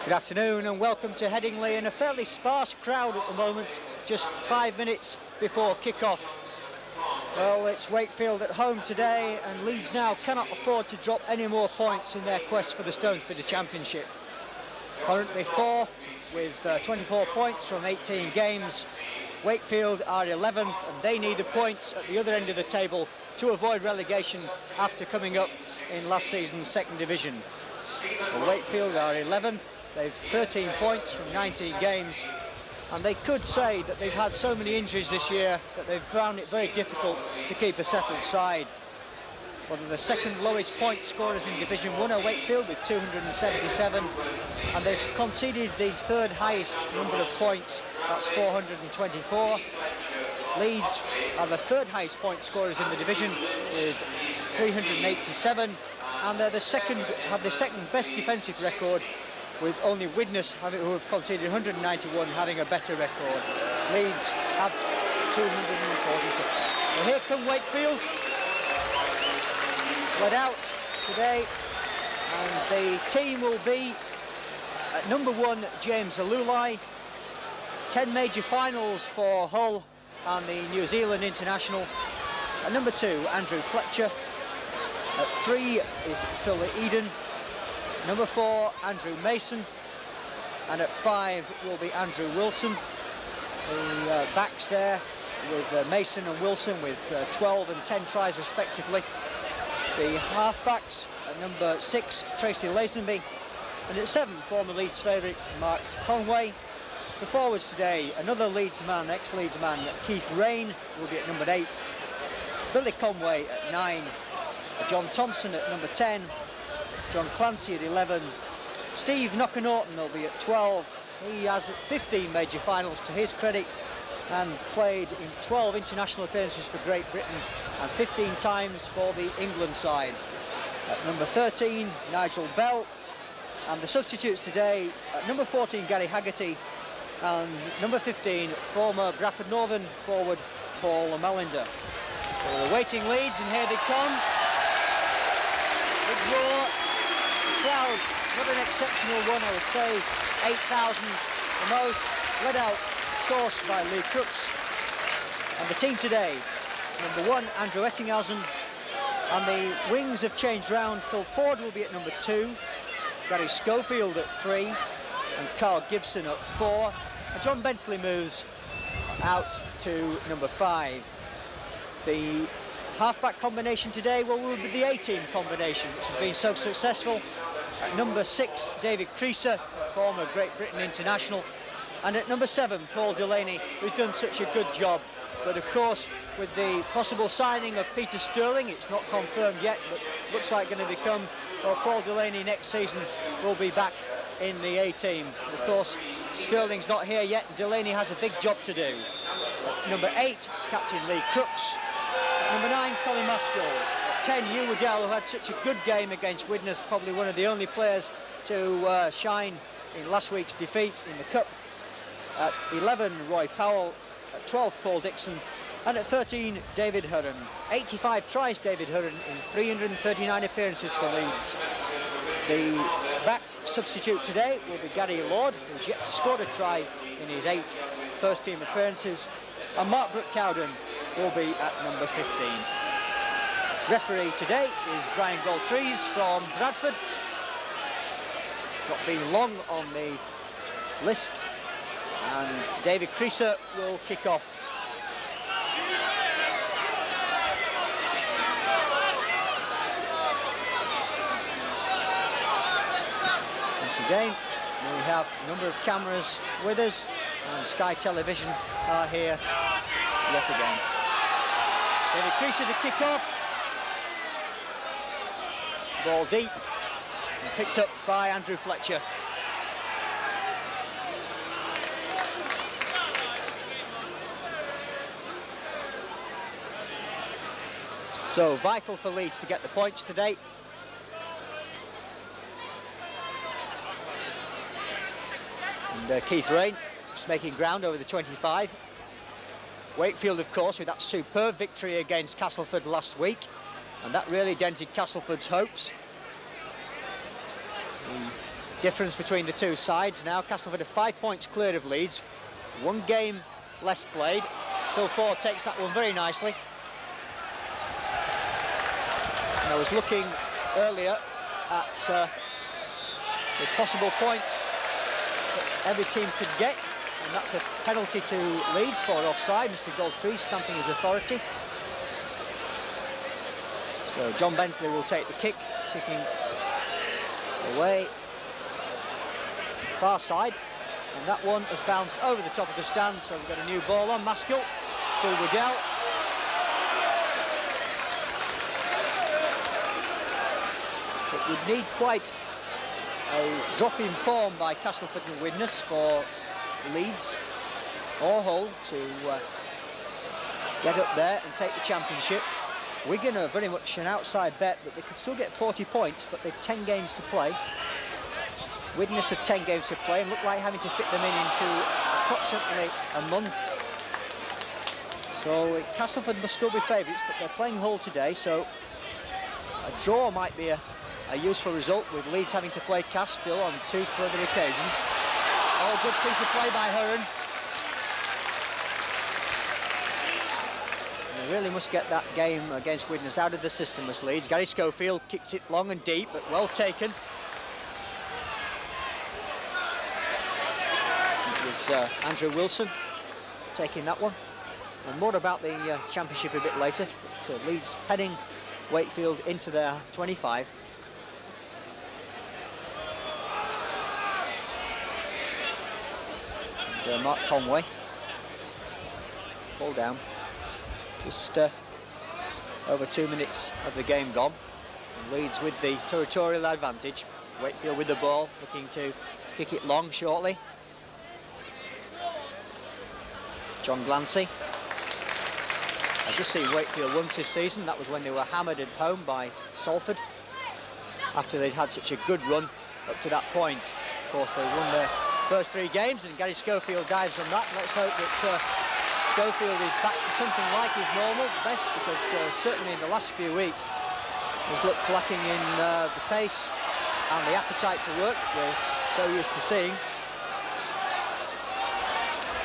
Good afternoon and welcome to Headingley, in a fairly sparse crowd at the moment, just 5 minutes before kick-off. Well, it's Wakefield at home today, and Leeds now cannot afford to drop any more points in their quest for the Stonesbitter Championship. Currently fourth with 24 points from 18 games. Wakefield are 11th, and they need the points at the other end of the table to avoid relegation after coming up in last season's second division. Well, Wakefield are 11th. They've 13 points from 19 games, and they could say that they've had so many injuries this year that they've found it very difficult to keep a settled side. Well, they're the second lowest point scorers in Division 1 are Wakefield with 277, and they've conceded the third highest number of points, that's 424. Leeds are the third highest point scorers in the division with 387, and they're have the second best defensive record, with only Widnes, who have conceded 191, having a better record. Leeds have 246. Well, here come Wakefield, led out today, and the team will be at number 1, James Alulai. 10 major finals for Hull and the New Zealand international. At number 2, Andrew Fletcher. At 3 is Phil Eden. Number 4, Andrew Mason, and at 5 will be Andrew Wilson. The backs there with Mason and Wilson with 12 and 10 tries respectively. The half-backs at number 6, Tracy Lazenby, and at 7, former Leeds favourite Mark Conway. The forwards today, another Leeds man, ex-Leeds man, Keith Rain, will be at number 8. Billy Conway at 9. John Thompson at number 10. John Clancy at 11. Steve Knocker-Norton will be at 12. He has 15 major finals to his credit and played in 12 international appearances for Great Britain and 15 times for the England side. At number 13, Nigel Bell. And the substitutes today, at number 14, Gary Haggerty, and number 15, former Bradford Northern forward Paul Melinder. We're awaiting Leeds, and here they come. Big roar. Crowd, not an exceptional one, I would say. 8,000 the most, led out, of course, by Lee Crooks. And the team today, number 1, Andrew Ettingshausen, and the wings have changed round. Phil Ford will be at number 2, Garry Schofield at 3, and Carl Gibson at 4. And John Bentley moves out to number 5. The half-back combination today, well, will be the A-team combination, which has been so successful. At number 6, David Creasser, former Great Britain international. And at number 7, Paul Delaney, who's done such a good job. But of course, with the possible signing of Peter Sterling, it's not confirmed yet, but looks like going to become, well, Paul Delaney next season will be back in the A-team. Of course, Sterling's not here yet, and Delaney has a big job to do. At number 8, Captain Lee Crooks. At number 9, Colin Maskell. At 10, Hugh Waddell, who had such a good game against Widnes, probably one of the only players to shine in last week's defeat in the Cup. At 11, Roy Powell. At 12, Paul Dixon. And at 13, David Hurren. 85 tries, David Hurren, in 339 appearances for Leeds. The back substitute today will be Gary Lord, who's yet to score a try in his 8 first-team appearances. And Mark Brooke-Cowden will be at number 15. Referee today is Brian Goltrees from Bradford. Not been long on the list. And David Creasser will kick off. Once again, we have a number of cameras with us, and Sky Television are here yet again. David Creasser to kick off. Ball deep, and picked up by Andrew Fletcher. So vital for Leeds to get the points today. And Keith Rain just making ground over the 25. Wakefield, of course, with that superb victory against Castleford last week, and that really dented Castleford's hopes. difference between the two sides now. Castleford are 5 points clear of Leeds. 1 game less played. Phil Ford takes that one very nicely. And I was looking earlier at the possible points that every team could get, and that's a penalty to Leeds for offside. Mr. Goldtree stamping his authority. So John Bentley will take the kick, kicking away, far side, and that one has bounced over the top of the stand, so we've got a new ball on. Maskell to Waddell. It would need quite a drop in form by Castleford and Widnes for Leeds or Hull to get up there and take the championship. Wigan are very much an outside bet, but they could still get 40 points, but they've 10 games to play. Widnes have 10 games to play and look like having to fit them in into approximately a month. So Castleford must still be favourites, but they're playing Hull today, so a draw might be a useful result, with Leeds having to play Cast still on 2 further occasions. Oh, good piece of play by Heron. They really must get that game against Widnes out of the system as Leeds. Garry Schofield kicks it long and deep, but well taken. It was Andrew Wilson taking that one. And more about the championship a bit later. But, Leeds heading Wakefield into their 25. And, Mark Conway. Ball down. Just over 2 minutes of the game gone. And Leeds with the territorial advantage. Wakefield with the ball, looking to kick it long shortly. John Glancy. I've just seen Wakefield once this season. That was when they were hammered at home by Salford, after they'd had such a good run up to that point. Of course, they won their first 3 games, and Garry Schofield dives on that. Let's hope that Schofield is back to something like his normal best, because certainly in the last few weeks he's looked lacking in the pace and the appetite for work we're so used to seeing.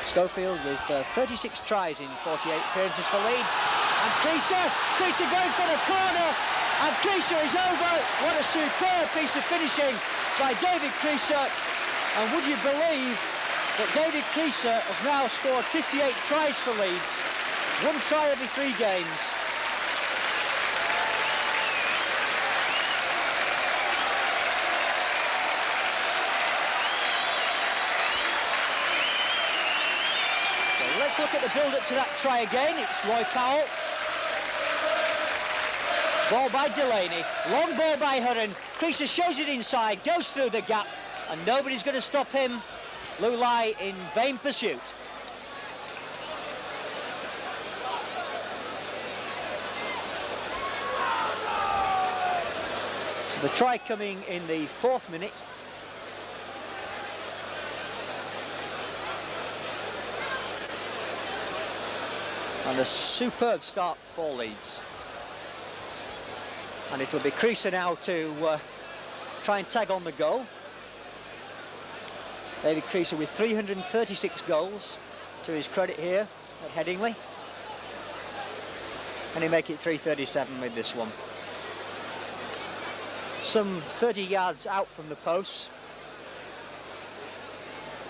Schofield with 36 tries in 48 appearances for Leeds. And Creasser going for the corner, and Creasser is over. What a superb piece of finishing by David Creasser. And would you believe that David Creasser has now scored 58 tries for Leeds, 1 try every 3 games. So let's look at the build-up to that try again. It's Roy Powell. Ball by Delaney, long ball by Hurren. Creasser shows it inside, goes through the gap, and nobody's going to stop him. Lulai in vain pursuit. So the try coming in the 4th minute. And a superb start for Leeds. And it'll be Creasser now to try and tag on the goal. David Creasser with 336 goals to his credit here at Headingley. And he make it 337 with this one. Some 30 yards out from the posts,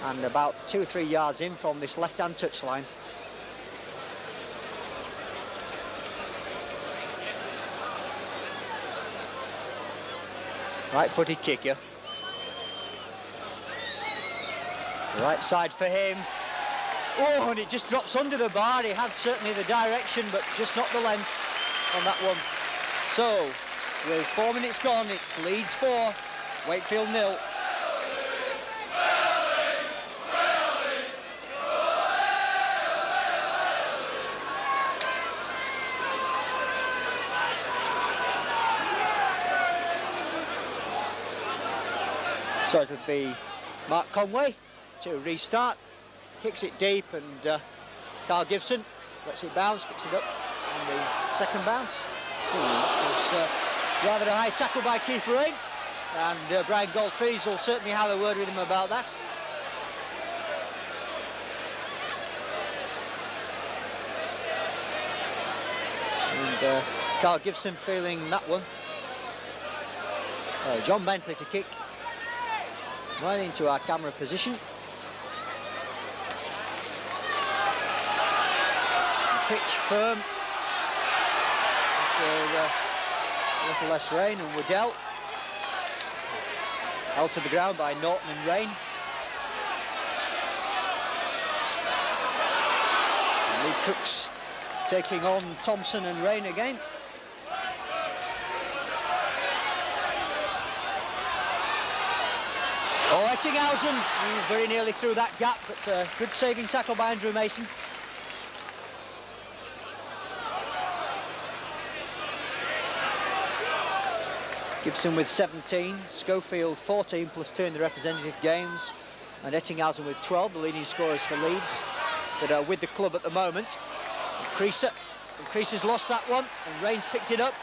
and about 2 or 3 yards in from this left-hand touchline. Right-footed kicker. Right side for him. Oh, and it just drops under the bar. He had certainly the direction, but just not the length on that one. So, with 4 minutes gone, it's Leeds 4, Wakefield 0. So it would be Mark Conway to restart, kicks it deep, and Carl Gibson lets it bounce, picks it up on the second bounce. Ooh, that was rather a high tackle by Keith Rain. and Brian Galtrees will certainly have a word with him about that. And Carl Gibson feeling that one. John Bentley to kick right into our camera position. The pitch firm after a little less rain, and Waddell held to the ground by Norton and Rain. And Lee Crooks taking on Thompson and Rain again. Oh, Ettingshausen very nearly through that gap, but good saving tackle by Andrew Mason. Gibson with 17, Schofield 14 plus 2 in the representative games, and Ettingshausen with 12, the leading scorers for Leeds, that are with the club at the moment. And Creasser's lost that one, and Rain's picked it up.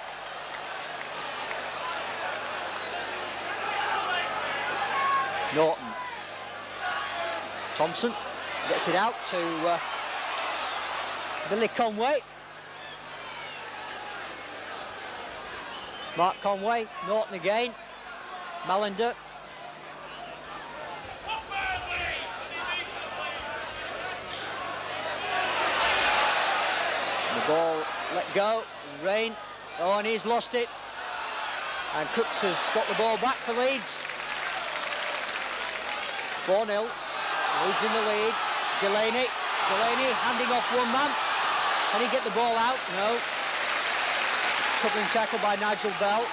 Norton. Thompson gets it out to Billy Conway. Mark Conway, Norton again, Mallender. The ball let go, Rain, oh, and he's lost it. And Crooks has got the ball back for Leeds. 4-0, Leeds in the lead. Delaney handing off one man. Can he get the ball out? No. Covering tackle by Nigel Bell.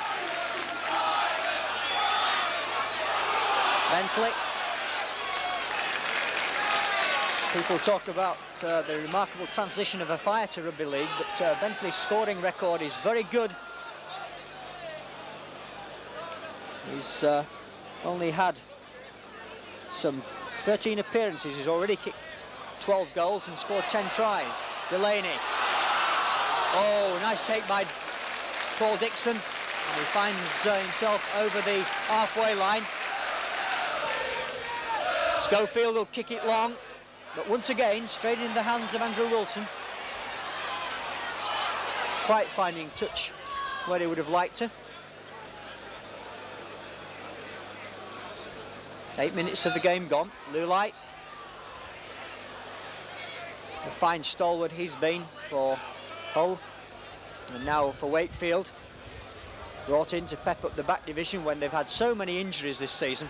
Bentley. People talk about the remarkable transition of a fire to rugby league, but Bentley's scoring record is very good. He's only had some 13 appearances. He's already kicked 12 goals and scored 10 tries. Delaney. Oh, nice take by Paul Dixon. And he finds himself over the halfway line. Schofield will kick it long, but once again straight in the hands of Andrew Wilson. Quite finding touch where he would have liked to. 8 minutes of the game gone. Lulai. A fine stalwart he's been for Hull, and now for Wakefield. Brought in to pep up the back division when they've had so many injuries this season.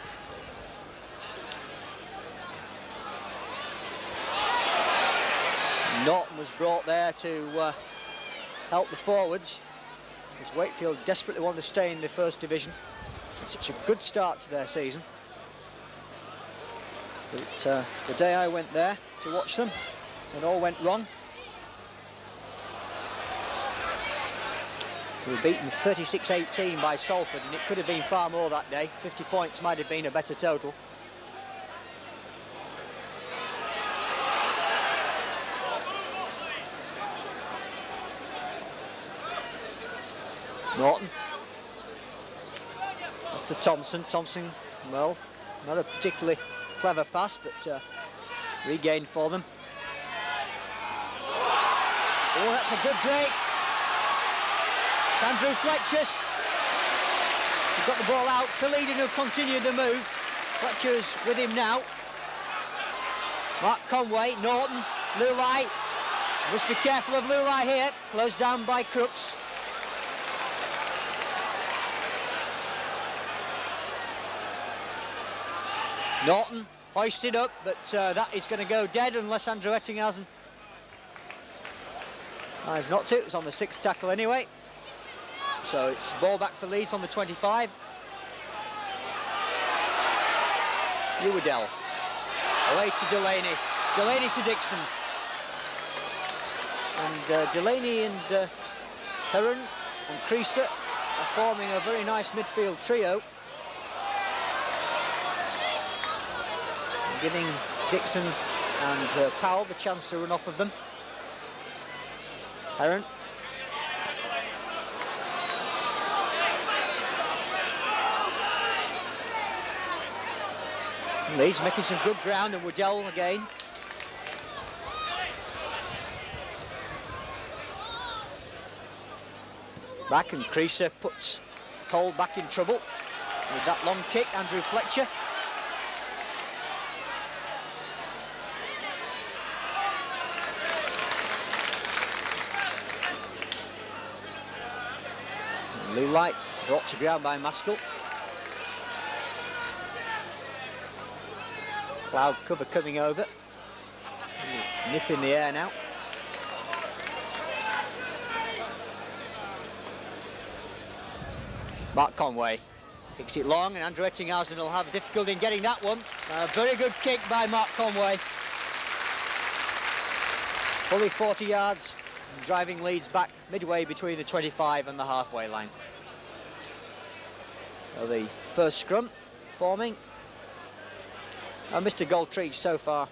Norton was brought there to help the forwards, as Wakefield desperately want to stay in the first division. It's such a good start to their season. But the day I went there to watch them, it all went wrong. We were beaten 36-18 by Salford, and it could have been far more that day. 50 points might have been a better total. Norton. Off to Thompson. Thompson, well, not a particularly clever pass, but regained for them. Oh, that's a good break. It's Andrew Fletcher's. He's got the ball out. Phil Eden will continue the move. Fletcher's with him now. Mark Conway, Norton, Lulai. Must be careful of Lulai here. Closed down by Crooks. Norton hoisted up, but that is going to go dead unless Andrew Ettingshausen tries not to. It's on the 6th tackle anyway. So it's ball back for Leeds on the 25. Waddell. Away to Delaney. Delaney to Dixon. And Delaney and Heron and Creasser are forming a very nice midfield trio. Giving Dixon and Powell the chance to run off of them. Heron. Leeds making some good ground, and Waddell again. Back, and Creasser puts Cole back in trouble with that long kick. Andrew Fletcher. Blue light brought to ground by Maskell. Cloud cover coming over. Nip in the air now. Mark Conway kicks it long, and Andrew Ettingshausen will have difficulty in getting that one. A very good kick by Mark Conway. Fully 40 yards, driving Leeds back midway between the 25 and the halfway line. So the first scrum forming. And Mr. Goldtree so far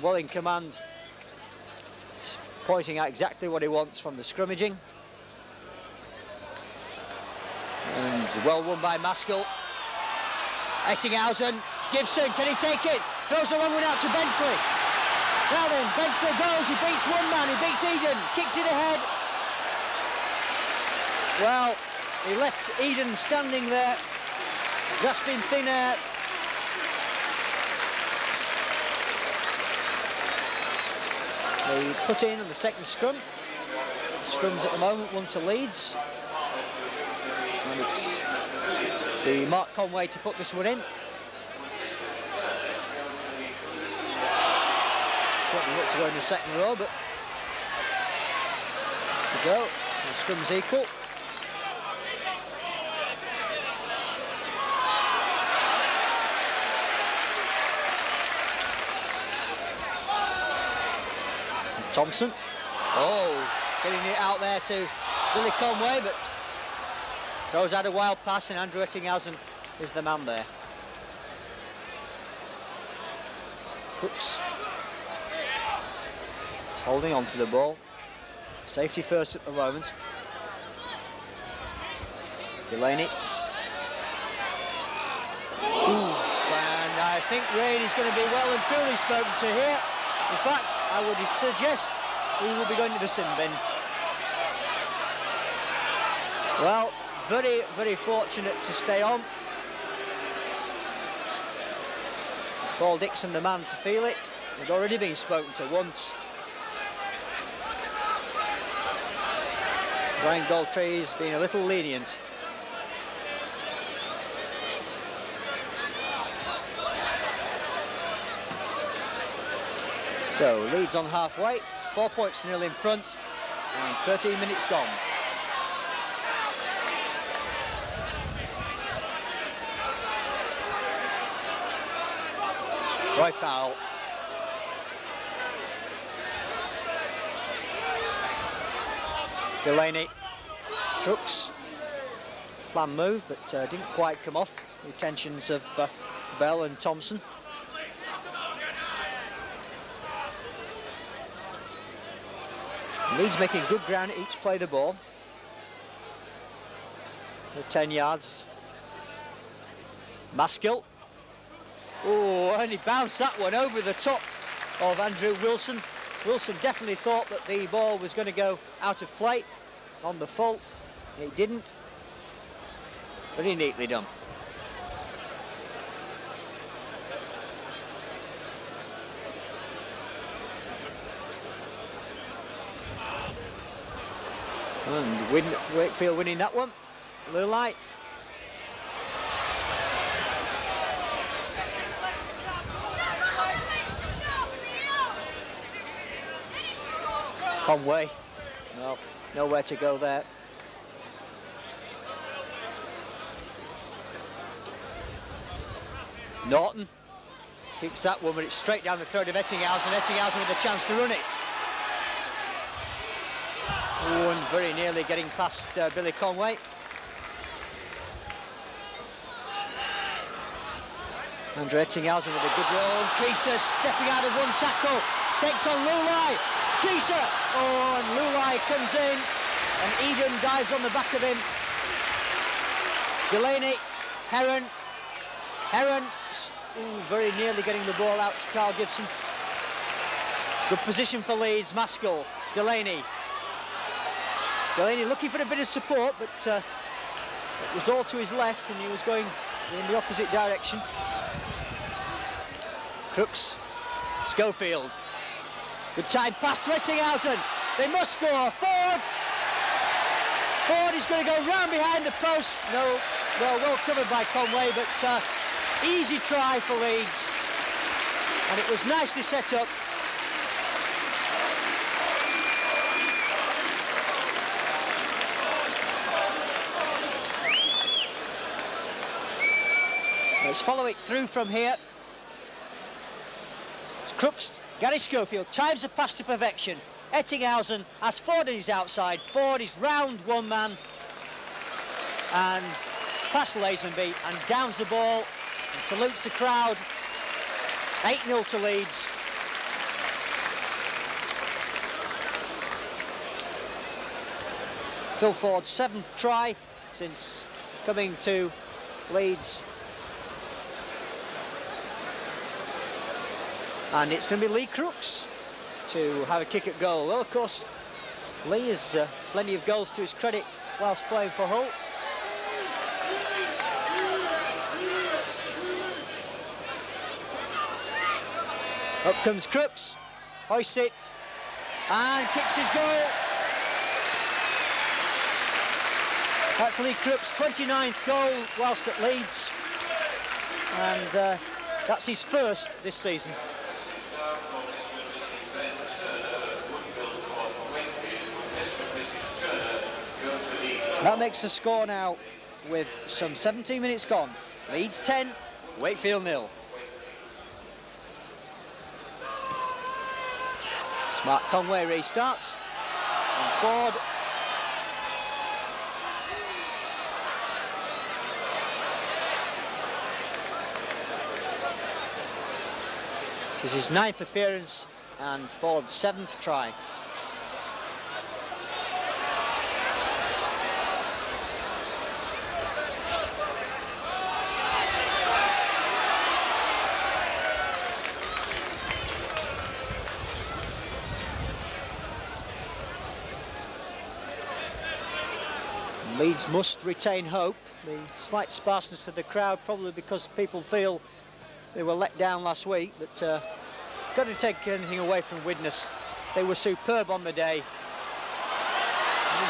well in command, pointing out exactly what he wants from the scrummaging. And well won by Maskell. Ettingshausen, Gibson, can he take it? Throws a long one out to Bentley. Now then, Bentley goes, he beats one man, he beats Eden, kicks it ahead. Well, he left Eden standing there, grasping thin air. They put in on the second scrum. Scrums at the moment, one to Leeds. And it's the Mark Conway to put this one in. Certainly looked to go in the second row, but to go. So the scrum's equal. Thompson, oh, getting it out there to Billy Conway, but throws out a wild pass, and Andrew Ettingshausen is the man there. Crooks is holding on to the ball. Safety first at the moment. Delaney. Ooh, and I think Rain is going to be well and truly spoken to here. In fact, I would suggest we will be going to the sin bin. Well, very, very fortunate to stay on. Paul Dixon, the man to feel it. He'd already been spoken to once. Brian Goldtree's been a little lenient. So Leeds on halfway, 4 points to nil in front, and 13 minutes gone. Roy Powell. Delaney. Crooks. Plan move, but didn't quite come off. The attentions of Bell and Thompson. Leeds making good ground at each play the ball. The 10 yards. Maskell. Oh, and he bounced that one over the top of Andrew Wilson. Wilson definitely thought that the ball was going to go out of play on the full. It didn't. Very neatly done. And Wakefield winning that one. Blue light. Conway. No, nowhere to go there. Norton kicks that one, but it's straight down the throat of Ettingshausen. Ettingshausen with a chance to run it. Oh, and very nearly getting past Billy Conway. Andrew Ettingshausen with a good roll. Creasser stepping out of one tackle. Takes on Lulai. Creasser. Oh, and Lulai comes in. And Eden dives on the back of him. Delaney. Heron Ooh, very nearly getting the ball out to Carl Gibson. Good position for Leeds. Maskell, Delaney. Delaney looking for a bit of support, but it was all to his left and he was going in the opposite direction. Crooks, Schofield. Good time pass to Ettingshausen. They must score. Ford. Ford is going to go round behind the post. No, well covered by Conway, but easy try for Leeds. And it was nicely set up. Let's follow it through from here. It's Crooks, Garry Schofield, times the pass to perfection. Ettingshausen has Ford on his outside. Ford is round one man and past Lazenby and downs the ball and salutes the crowd. 8-0 to Leeds. Phil Ford's 7th try since coming to Leeds. And it's going to be Lee Crooks to have a kick at goal. Well, of course, Lee has plenty of goals to his credit whilst playing for Hull. Up comes Crooks, hoists it, and kicks his goal. That's Lee Crooks' 29th goal whilst at Leeds. And that's his first this season. That makes the score now with some 17 minutes gone. Leeds 10, Wakefield 0. Mark Conway restarts. And Ford. This is his 9th appearance and Ford's 7th try. Leeds must retain hope. The slight sparseness of the crowd, probably because people feel they were let down last week, but got to take anything away from Widnes. They were superb on the day.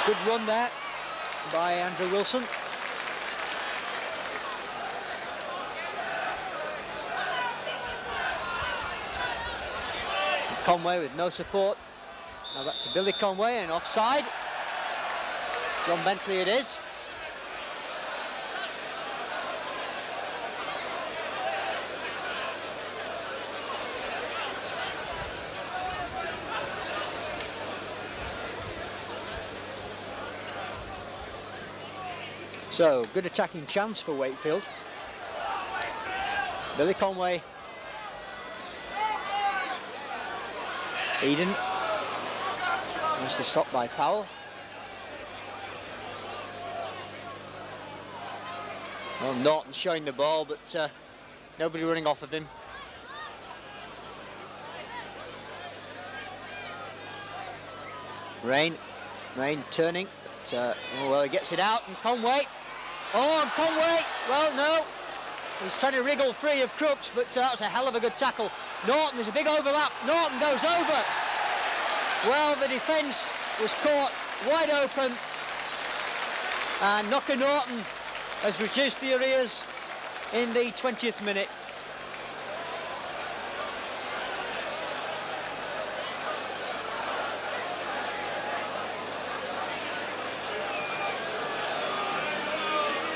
Good run there by Andrew Wilson. Conway with no support. Now back to Billy Conway and offside. John Bentley it is. So, good attacking chance for Wakefield. Billy Conway. Eden. Nicely stopped by Powell. Well, Norton showing the ball, but nobody running off of him. Rain turning, but oh, well, he gets it out, and Conway. Oh, and Conway, well, no. He's trying to wriggle free of Crooks, but that was a hell of a good tackle. Norton, there's a big overlap. Norton goes over. Well, the defence was caught wide open, and Knocker Norton has reduced the arrears in the 20th minute.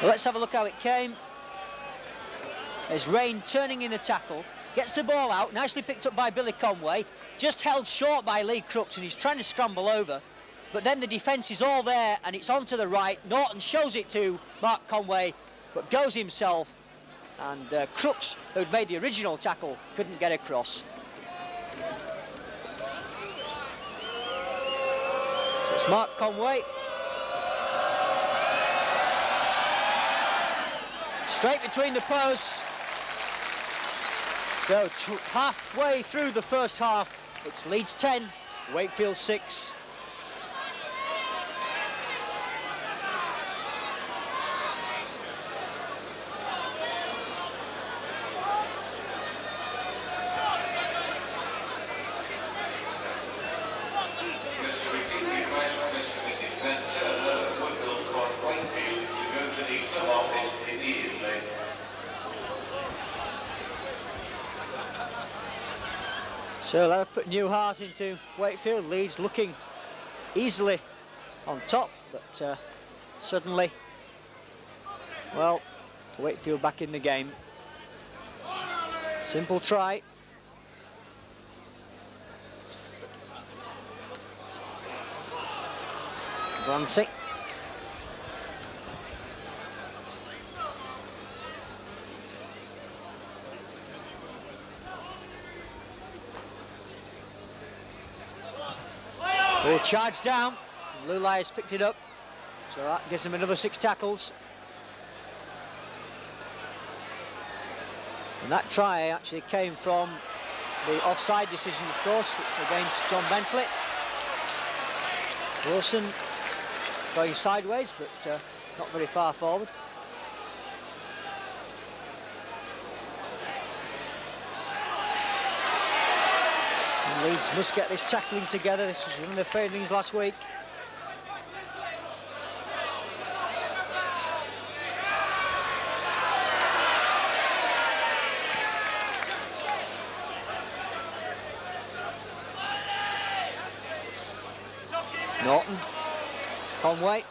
Well, let's have a look how it came. There's Rain turning in the tackle, gets the ball out, nicely picked up by Billy Conway, just held short by Lee Crooks, and he's trying to scramble over. But then the defence is all there and it's on to the right. Norton shows it to Mark Conway, but goes himself. And Crooks, who'd made the original tackle, couldn't get across. So it's Mark Conway. Straight between the posts. So halfway through the first half, it's Leeds 10, Wakefield 6. So that'll put new heart into Wakefield. Leeds looking easily on top, but suddenly, well, Wakefield back in the game. Simple try. Glancy. Oh, charge down. Lulai has picked it up, so that gives him another 6 tackles. And that try actually came from the offside decision, of course, against John Bentley. Wilson going sideways, but not very far forward. Leeds must get this tackling together. This was one of their failings last week. Norton, Conway.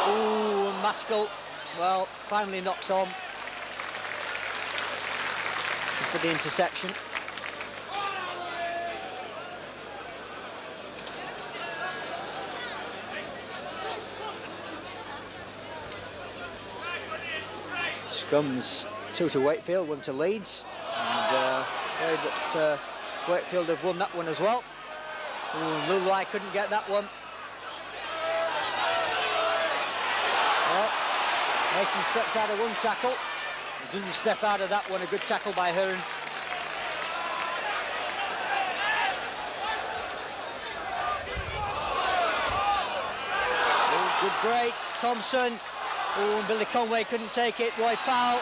Ooh, and Maskell, well, finally knocks on for the interception. Scrums 2 to Wakefield, 1 to Leeds, and heard that Wakefield have won that one as well. Ooh, Lulai couldn't get that one. Well, Mason steps out of one tackle. He doesn't step out of that one. A good tackle by Hearn. Oh, good break. Thompson. Oh, and Billy Conway couldn't take it. Roy Powell.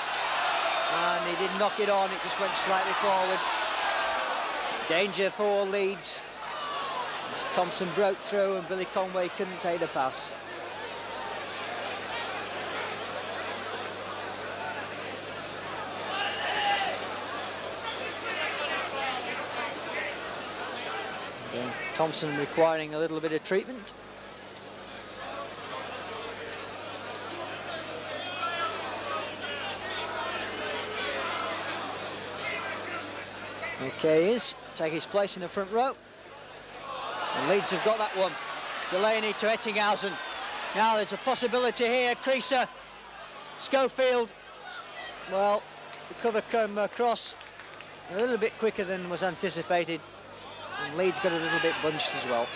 And he didn't knock it on. It just went slightly forward. Danger for Leeds. As Thompson broke through and Billy Conway couldn't take the pass. Thompson requiring a little bit of treatment. Okay, he is. Take his place in the front row. And Leeds have got that one. Delaney to Ettingshausen. Now there's a possibility here. Creasser, Schofield. Well, the cover came across a little bit quicker than was anticipated. And Leeds got a little bit bunched as well.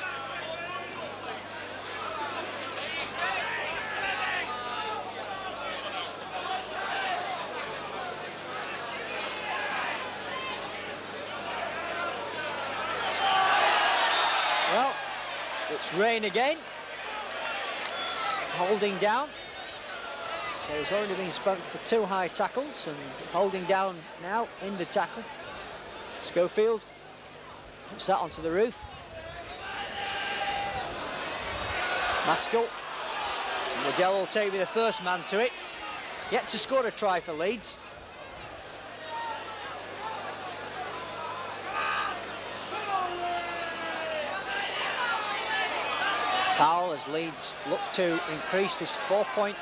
Well, it's rain again. Holding down. So he's already been spunked for 2 high tackles and holding down now in the tackle. Schofield puts that onto the roof. Maskell. Waddell will take me the first man to it. Yet to score a try for Leeds. Powell, as Leeds look to increase this 4-point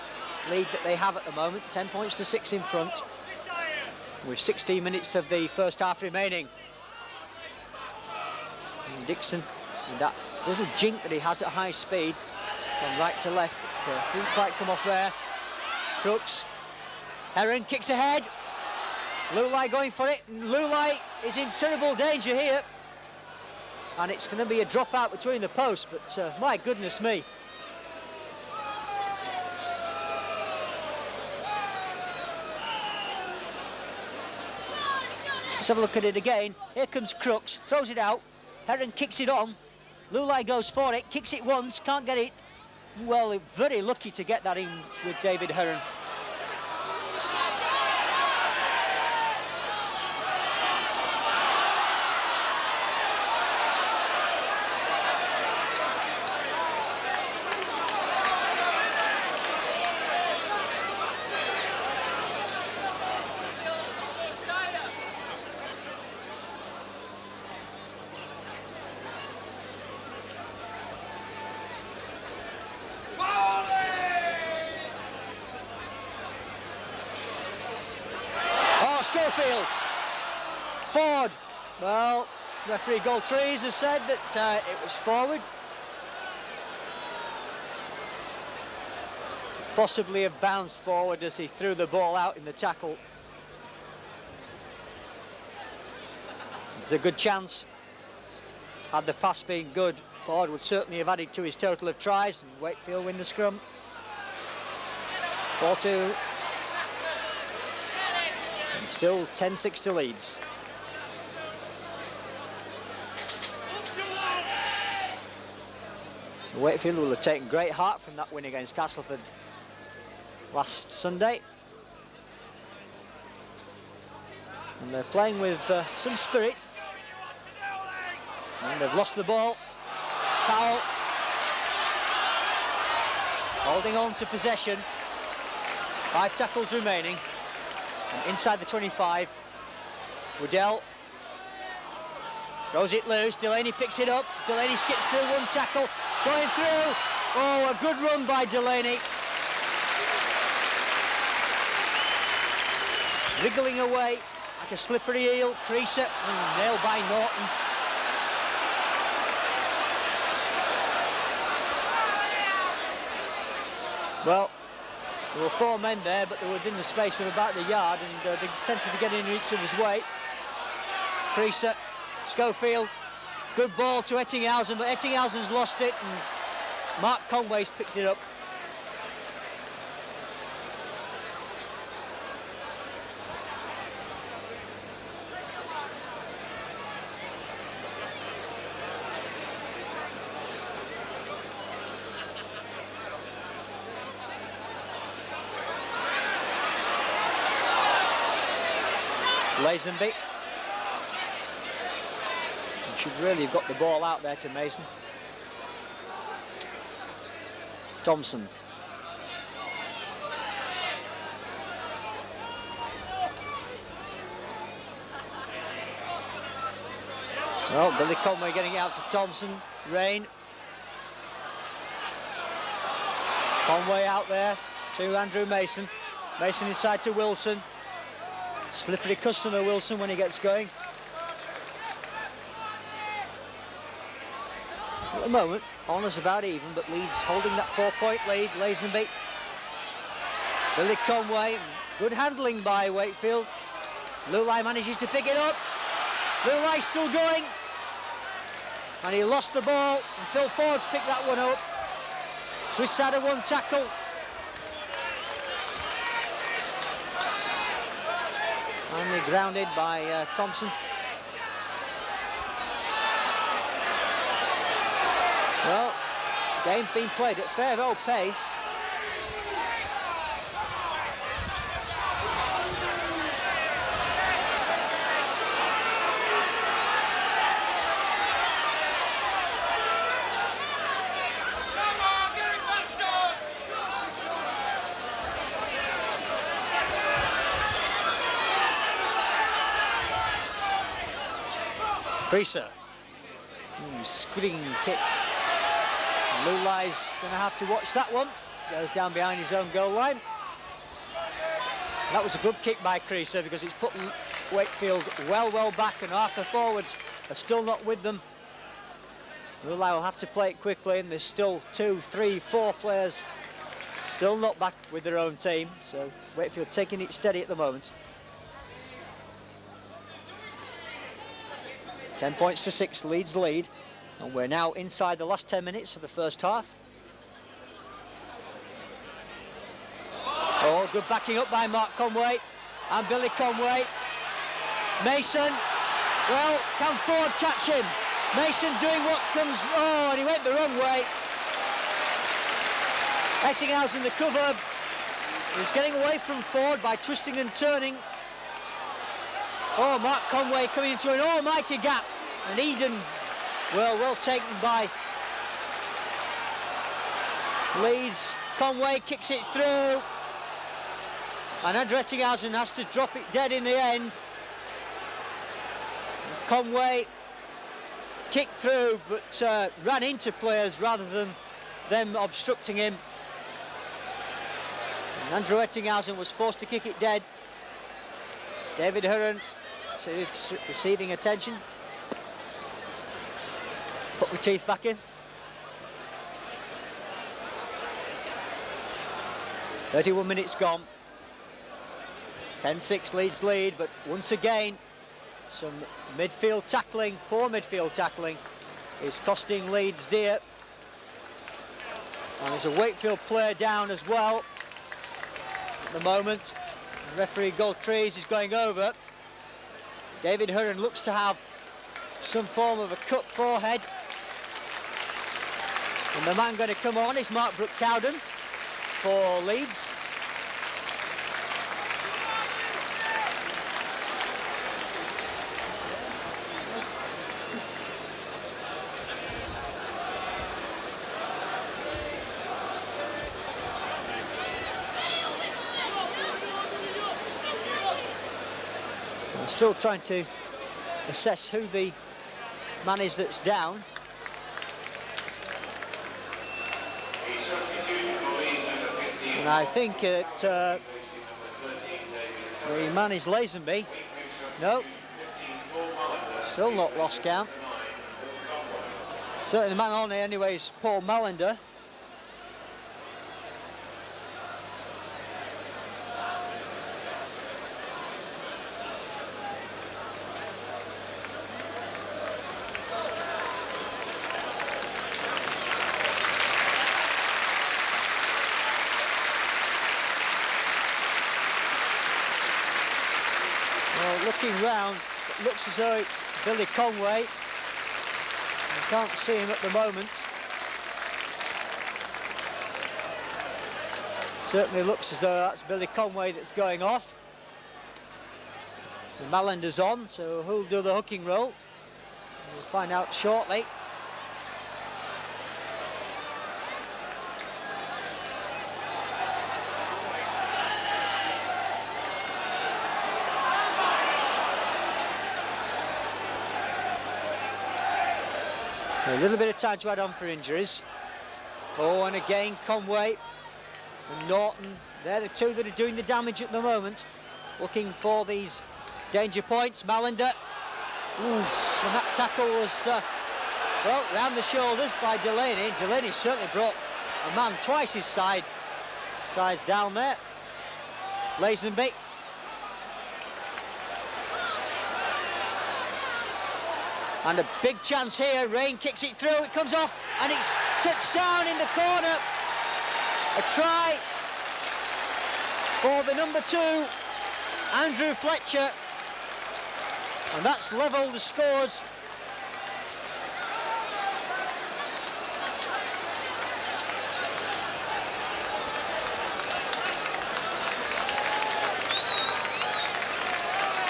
lead that they have at the moment, 10 points to 6 in front, with 16 minutes of the first half remaining. And Dixon, with that little jink that he has at high speed, from right to left, but didn't quite come off there. Crooks, Heron kicks ahead. Lulai going for it, and Lulai is in terrible danger here. And it's going to be a drop out between the posts, but my goodness me. Let's have a look at it again. Here comes Crooks, throws it out. Heron kicks it on. Lulai goes for it, kicks it once, can't get it. Well, very lucky to get that in with David Heron. Schofield, forward. Well, referee Goldtrees has said that it was forward. Possibly have bounced forward as he threw the ball out in the tackle. It's a good chance. Had the pass been good, forward would certainly have added to his total of tries, and Wakefield win the scrum. 4-2. And still 10-6 to Leeds. Wakefield will have taken great heart from that win against Castleford last Sunday. And they're playing with some spirit. And they've lost the ball. Powell holding on to possession. 5 tackles remaining. And inside the 25, Woodell throws it loose. Delaney picks it up. Delaney skips through one tackle. Going through. Oh, a good run by Delaney. Wriggling away like a slippery eel. Creasser nailed by Norton. Well, there were 4 men there, but they were within the space of about the yard, and they tended to get in each other's way. Creasser, Schofield, good ball to Ettingshausen, but Ettinghausen's lost it, and Mark Conway's picked it up. Lazenby. He should really have got the ball out there to Mason. Thompson. Well, Billy Conway getting it out to Thompson. Rain. Conway out there to Andrew Mason. Mason inside to Wilson. Slippery customer, Wilson, when he gets going. At the moment, honours about even, but Leeds holding that 4-point lead. Lazenby. Billy Conway. Good handling by Wakefield. Lulai manages to pick it up. Lulai still going. And he lost the ball. And Phil Ford's picked that one up. Twist side of one tackle. Only grounded by Thompson. Well, game being played at fair old pace. Creasser, screen kick. Lulai's going to have to watch that one. Goes down behind his own goal line. That was a good kick by Creasser because it's put Wakefield well back, and half the forwards are still not with them. Lulai will have to play it quickly, and there's still 2, 3, 4 players still not back with their own team. So Wakefield taking it steady at the moment. 10 points to 6, Leeds lead, and we're now inside the last 10 minutes of the first half. Oh, good backing up by Mark Conway and Billy Conway. Mason, well, can Ford catch him? Mason doing what comes, oh, and he went the wrong way. Ettingshausen, the cover, he's getting away from Ford by twisting and turning. Oh, Mark Conway coming into an almighty gap, and Eden, well taken by Leeds. Conway kicks it through, and Andrew Ettingshausen has to drop it dead in the end. Conway kicked through, but ran into players rather than them obstructing him. And Andrew Ettingshausen was forced to kick it dead. David Hurren receiving attention. Put my teeth back in. 31 minutes gone. 10-6 Leeds lead, but once again, some midfield tackling, poor midfield tackling, is costing Leeds dear. And there's a Wakefield player down as well at the moment. And referee Goldtrees is going over. David Hurren looks to have some form of a cut forehead. And the man going to come on is Mark Brooke-Cowden for Leeds. I'm still trying to assess who the man is that's down. And I think the man is Lazenby. No, still not lost count. Certainly the man on there anyway is Paul Mallender. Looking round, it looks as though it's Billy Conway. I can't see him at the moment. Certainly looks as though that's Billy Conway that's going off. So Mallander's on, so who'll do the hooking roll? We'll find out shortly. A little bit of time to add on for injuries. Oh, and again Conway and Norton, they're the two that are doing the damage at the moment. Looking for these danger points. Mallander, oof, and that tackle was, well, round the shoulders by Delaney. Delaney certainly brought a man twice his size down there. Lazenby. And a big chance here. Rain kicks it through, it comes off, and it's touched down in the corner. A try for the number 2, Andrew Fletcher. And that's levelled the scores.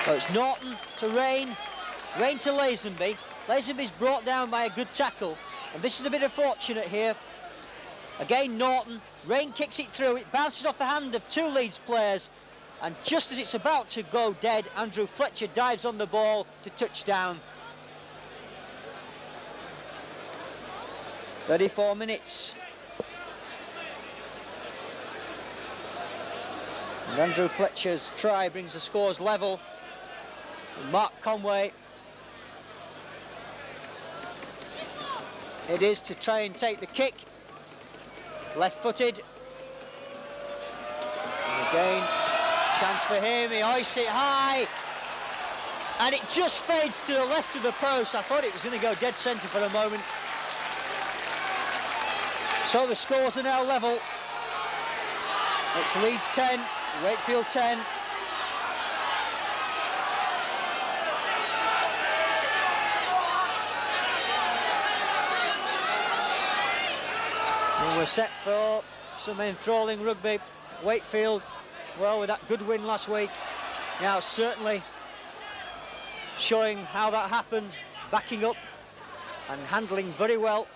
So it's Norton to Rain. Rain to Lazenby. Lazenby's brought down by a good tackle, and this is a bit unfortunate here. Again Norton, Rain kicks it through, it bounces off the hand of 2 Leeds players, and just as it's about to go dead, Andrew Fletcher dives on the ball to touchdown. 34 minutes. And Andrew Fletcher's try brings the scores level. And Mark Conway, it is to try and take the kick. Left-footed. And again, chance for him. He hoists it high. And it just fades to the left of the post. I thought it was going to go dead centre for a moment. So the scores are now level. It's Leeds 10, Wakefield 10. we're set for some enthralling rugby. Wakefield, well, with that good win last week, now certainly showing how that happened, backing up and handling very well.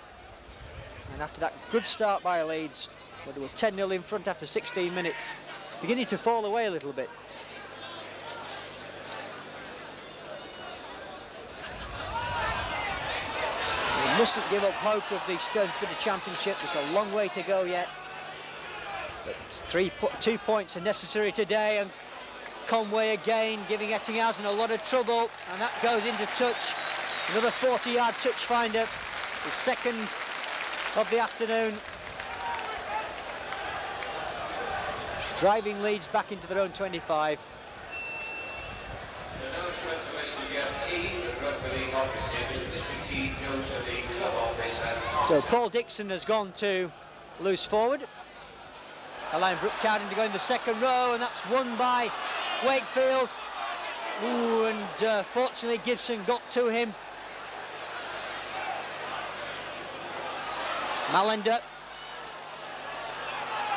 And after that good start by Leeds, where they were 10-0 in front after 16 minutes, it's beginning to fall away a little bit. We mustn't give up hope of the Stearns-Bidder Championship. There's a long way to go yet. But 2 points are necessary today, and Conway again giving Ettingshausen a lot of trouble, and that goes into touch. Another 40-yard touch finder, the second of the afternoon. Driving Leeds back into their own 25. So Paul Dixon has gone to loose forward, allowing Brooke Cowden to go in the second row, and that's won by Wakefield. Ooh, and fortunately Gibson got to him. Malander.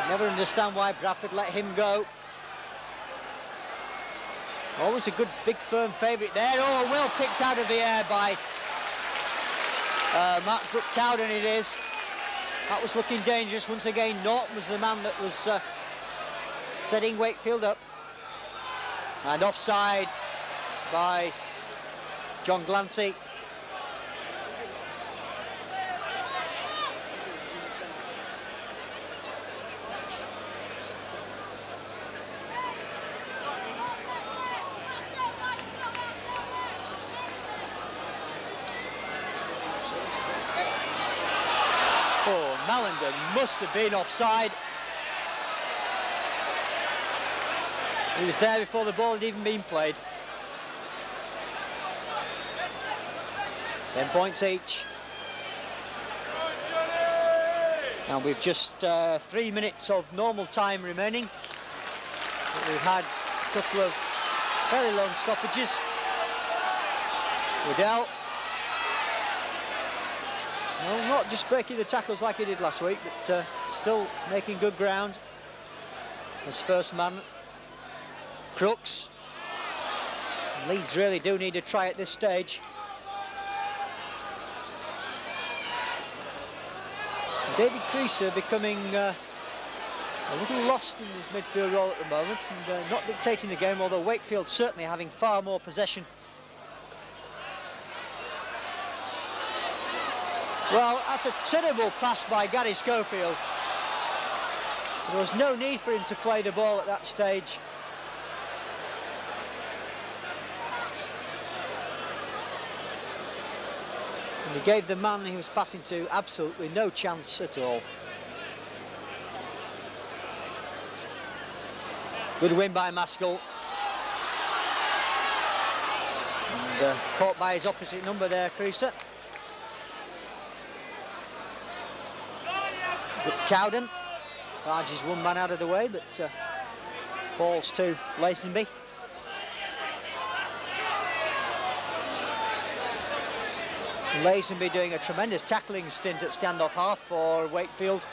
Never understand why Bradford let him go. Always a good, big, firm favourite there. Oh, well picked out of the air by Mark Brooke Cowden, it is. That was looking dangerous. Once again, Norton was the man that was setting Wakefield up. And offside by John Glancy. Malander must have been offside. He was there before the ball had even been played. 10 points each. And we've just 3 minutes of normal time remaining. But we've had a couple of fairly long stoppages. Waddell. Well, not just breaking the tackles like he did last week, but still making good ground as first man. Crooks. Leeds really do need a try at this stage. David Creasser becoming a little lost in his midfield role at the moment and not dictating the game, although Wakefield certainly having far more possession. Well, that's a terrible pass by Garry Schofield. There was no need for him to play the ball at that stage. And he gave the man he was passing to absolutely no chance at all. Good win by Maskell. And caught by his opposite number there, Creasser. Cowden barges one man out of the way, but falls to Lazenby. Lazenby doing a tremendous tackling stint at standoff half for Wakefield.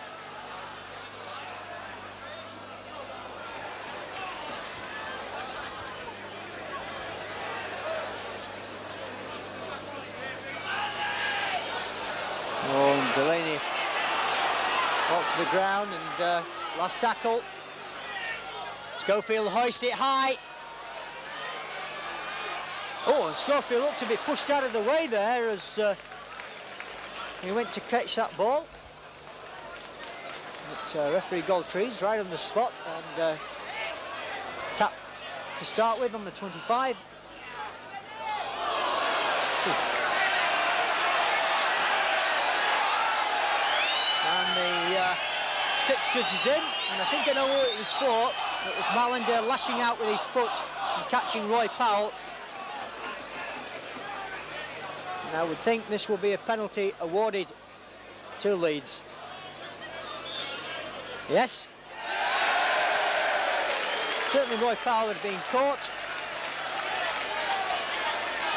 Oh, and Delaney walked to the ground and last tackle. Schofield hoists it high. Oh, and Schofield looked to be pushed out of the way there as he went to catch that ball. But referee Goldtrees right on the spot and tap to start with on the 25. And the touch judge is in, and I think I know who it was for. It was Malander lashing out with his foot and catching Roy Powell. And I would think this will be a penalty awarded to Leeds. Yes. Certainly Roy Powell had been caught.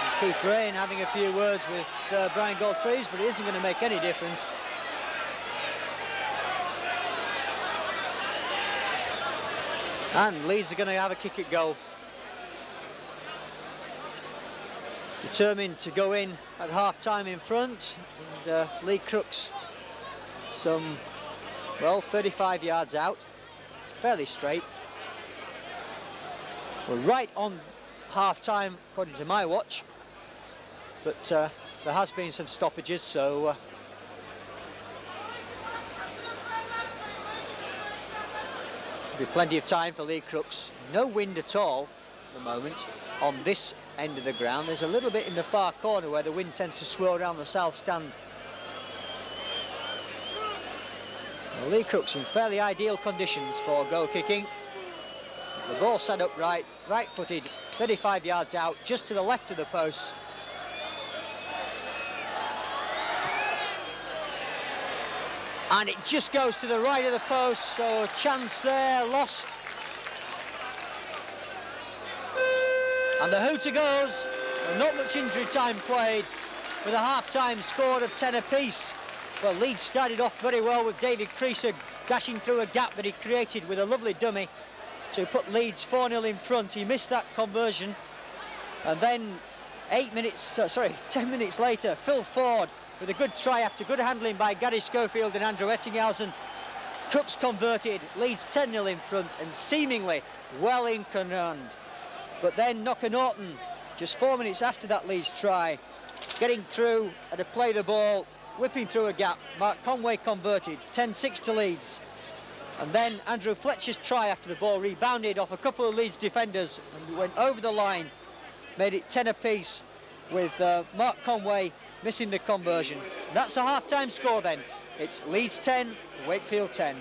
And Keith Rain having a few words with Brian Goldtrees, but it isn't going to make any difference. And Leeds are going to have a kick at goal. Determined to go in at half-time in front. And Lee Crooks some, well, 35 yards out. Fairly straight. We're right on half-time, according to my watch. But there has been some stoppages, so... be plenty of time for Lee Crooks. No wind at all at the moment on this end of the ground. There's a little bit in the far corner where the wind tends to swirl around the south stand. Well, Lee Crooks in fairly ideal conditions for goal kicking. The ball set up right-footed, 35 yards out, just to the left of the post. And it just goes to the right of the post, so a chance there, lost. And the hooter goes, and not much injury time played, with a half-time score of 10 apiece. Well, Leeds started off very well with David Creasser dashing through a gap that he created with a lovely dummy to put Leeds 4-0 in front. He missed that conversion. And then 10 minutes later, Phil Ford with a good try after good handling by Garry Schofield and Andrew Ettingshausen. Crooks converted, Leeds 10-0 in front and seemingly well in command. But then Knocker Norton, just 4 minutes after that Leeds try, getting through and to play the ball, whipping through a gap. Mark Conway converted, 10-6 to Leeds. And then Andrew Fletcher's try after the ball rebounded off a couple of Leeds defenders and went over the line, made it 10 apiece with Mark Conway missing the conversion. That's a half-time score then. It's Leeds 10, Wakefield 10.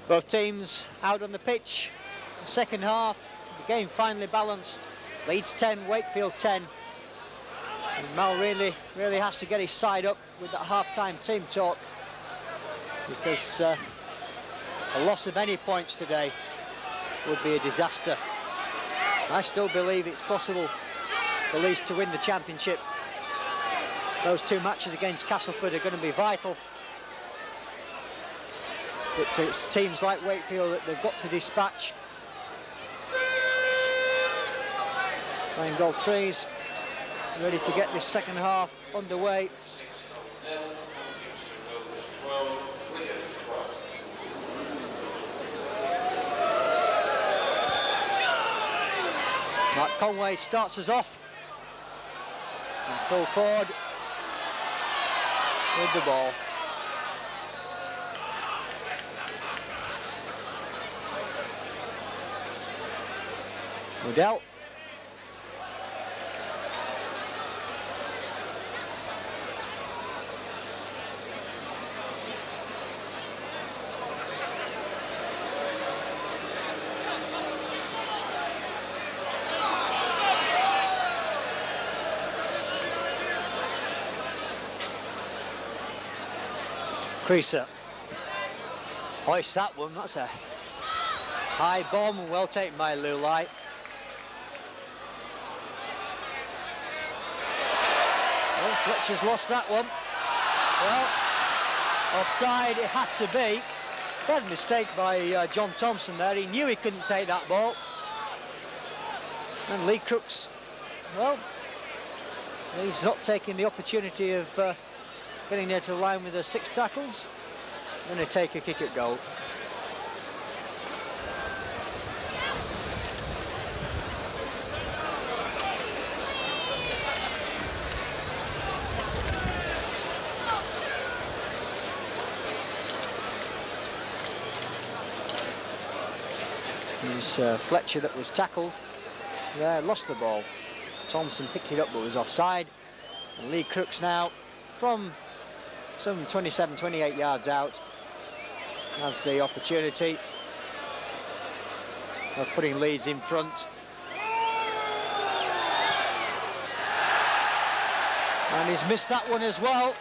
Both teams out on the pitch. The second half, the game finally balanced. Leeds 10, Wakefield 10. And Mal really has to get his side up with that half-time team talk, because a loss of any points today would be a disaster. I still believe it's possible for Leeds to win the championship. Those two matches against Castleford are going to be vital. But it's teams like Wakefield that they've got to dispatch. Playing goal trees, ready to get this second half underway. Mark Conway starts us off. And Phil Ford with the ball. Odell. Creasser. Hoist that one, that's a high bomb and well taken by Lulai. Oh, Fletcher's lost that one. Well, offside it had to be. Bad mistake by John Thompson there. He knew he couldn't take that ball. And Lee Crooks, well, he's not taking the opportunity of getting there to the line with the 6 tackles. Going to take a kick at goal. It was Fletcher that was tackled there, lost the ball. Thompson picked it up but was offside. And Lee Crooks now from some 27, 28 yards out has the opportunity of putting Leeds in front. And he's missed that one as well.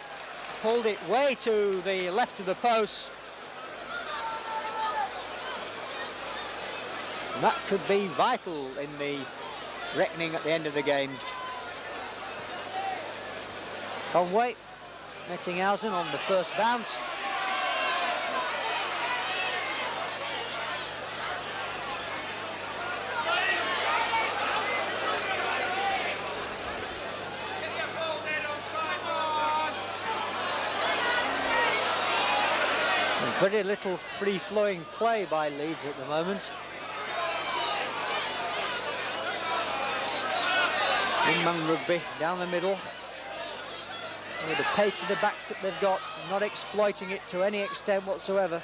Pulled it way to the left of the post. And that could be vital in the reckoning at the end of the game. Conway, Ettingshausen on the first bounce. And very little free-flowing play by Leeds at the moment. In-man rugby down the middle. With the pace of the backs that they've got, not exploiting it to any extent whatsoever.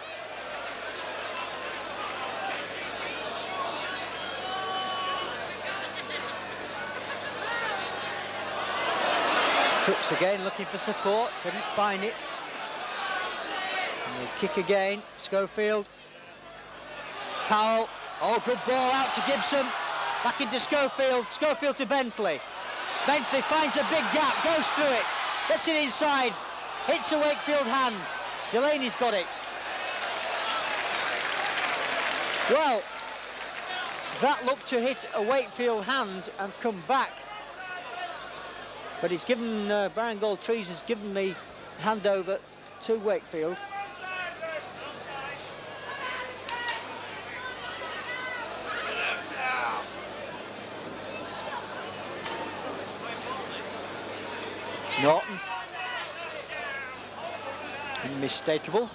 Crooks again looking for support, couldn't find it. And they kick again, Schofield. Powell, oh, good ball out to Gibson. Back into Schofield, Schofield to Bentley. Bentley finds a big gap, goes through it. Gets it inside, hits a Wakefield hand. Delaney's got it. Well, that looked to hit a Wakefield hand and come back. But he's given, Baron Gold-Trees has given the handover to Wakefield. Norton, unmistakable.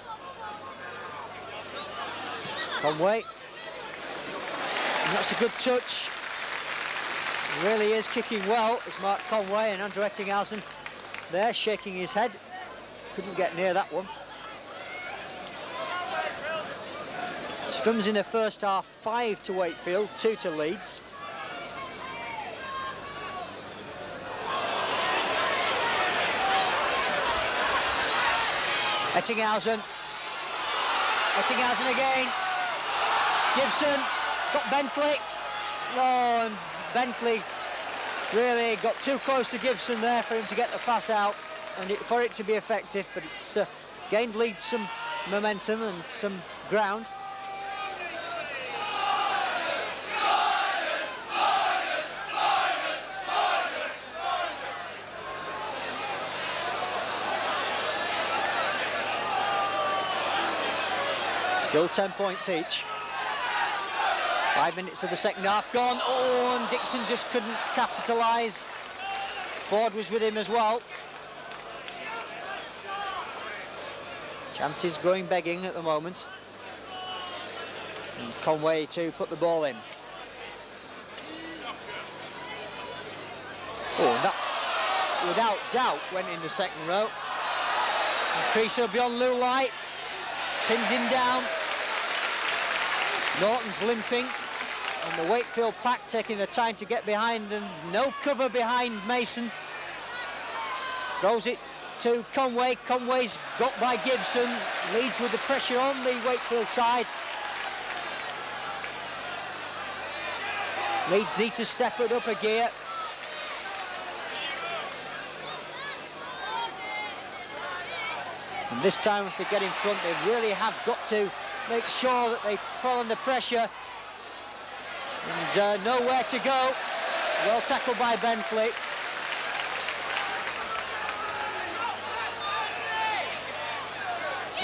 Conway, and that's a good touch. He really is kicking well. It's Mark Conway and Andrew Ettingshausen there shaking his head. Couldn't get near that one. Scrums in the first half, 5 to Wakefield, 2 to Leeds. Ettingshausen. Ettingshausen again. Gibson got Bentley. Oh, and Bentley really got too close to Gibson there for him to get the pass out and for it to be effective, but it's gained Leeds some momentum and some ground. Still 10 points each. 5 minutes of the second half gone. Oh, and Dixon just couldn't capitalise. Ford was with him as well. Chances going begging at the moment. And Conway to put the ball in. Oh, and that's without doubt went in the second row. And Creasser beyond Lulai. Pins him down. Norton's limping, and the Wakefield pack taking the time to get behind them. No cover behind Mason. Throws it to Conway. Conway's got by Gibson. Leeds with the pressure on the Wakefield side. Leeds need to step it up a gear. And this time, if they get in front, they really have got to make sure that they put on the pressure. And nowhere to go. Well tackled by Bentley.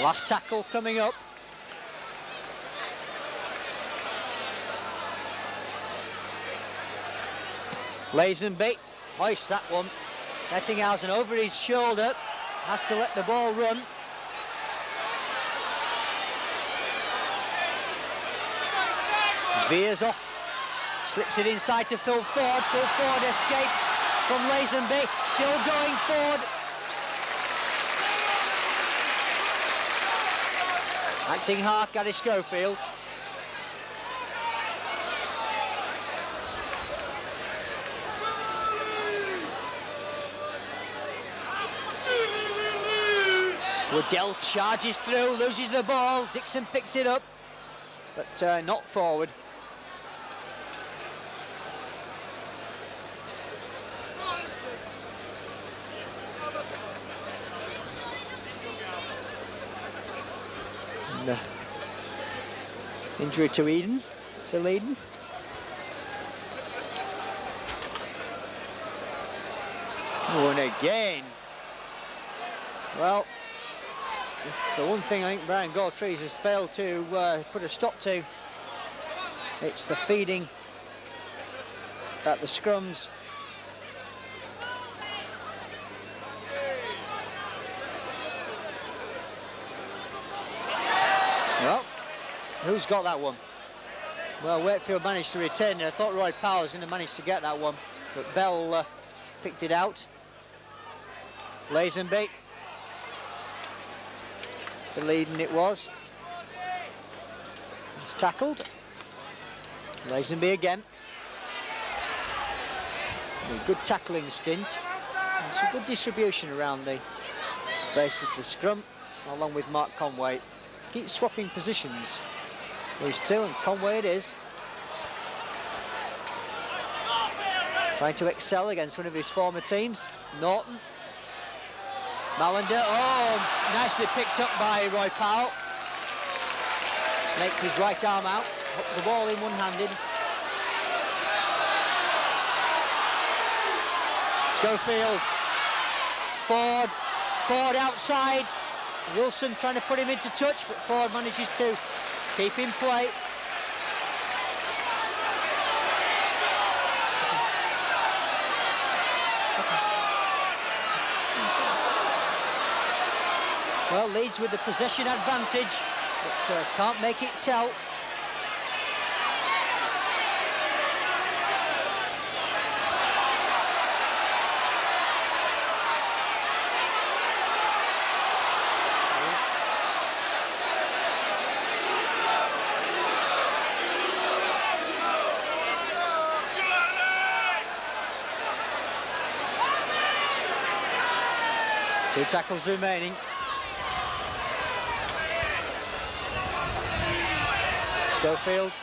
Last tackle coming up. Lazenby hoists that one. Ettingshausen over his shoulder, has to let the ball run. Veers off, slips it inside to Phil Ford. Phil Ford escapes from Lazenby, still going forward. Acting half, Garry Schofield. Waddell charges through, loses the ball. Dixon picks it up, but not forward. And, injury to Eden, Phil Eden. Oh, and again. Well, if the one thing I think Brian Gautrees has failed to put a stop to, it's the feeding at the scrums. Well, who's got that one? Well, Wakefield managed to retain it. I thought Roy Powell was going to manage to get that one, but Bell picked it out. Lazenby. For leading it was. It's tackled. Lazenby again. A good tackling stint. And some good distribution around the base of the scrum, along with Mark Conway. Keep swapping positions, these two, and Conway it is. Trying to excel against one of his former teams, Norton. Malander, oh, nicely picked up by Roy Powell. Snaked his right arm out, hooked the ball in one-handed. Schofield, Ford outside. Wilson trying to put him into touch, but Ford manages to keep in play. Well, Leeds with the possession advantage, but can't make it tell. Two tackles remaining. Schofield,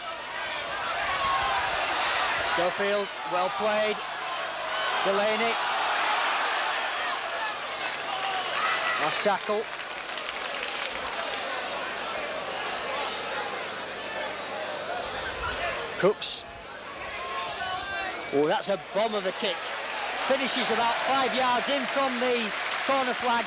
well played. Delaney. Last tackle. Cooks. Oh, that's a bomb of a kick. Finishes about 5 yards in from the corner flag.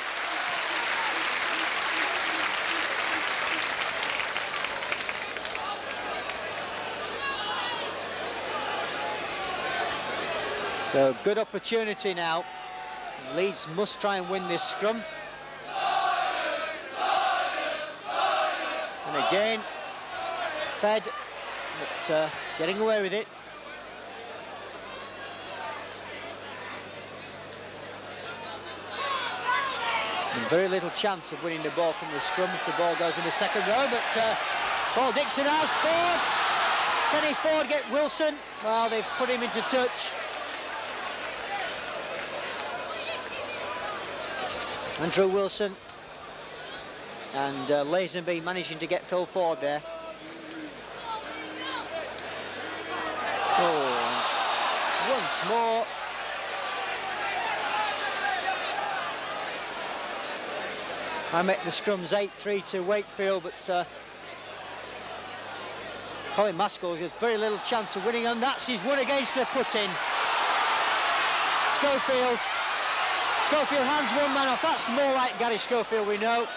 So good opportunity now. Leeds must try and win this scrum. And again, Fed, but getting away with it. And very little chance of winning the ball from the scrum if the ball goes in the second row, but Paul Dixon has Ford. Can he Ford get Wilson? Well, they've put him into touch. Andrew Wilson and Lazenby managing to get Phil Ford there. Oh, once more. I make the scrums 8-3 to Wakefield, but Colin Maskell has very little chance of winning, and that's his one against the put-in. Schofield hands one man off. That's more like Garry Schofield, we know.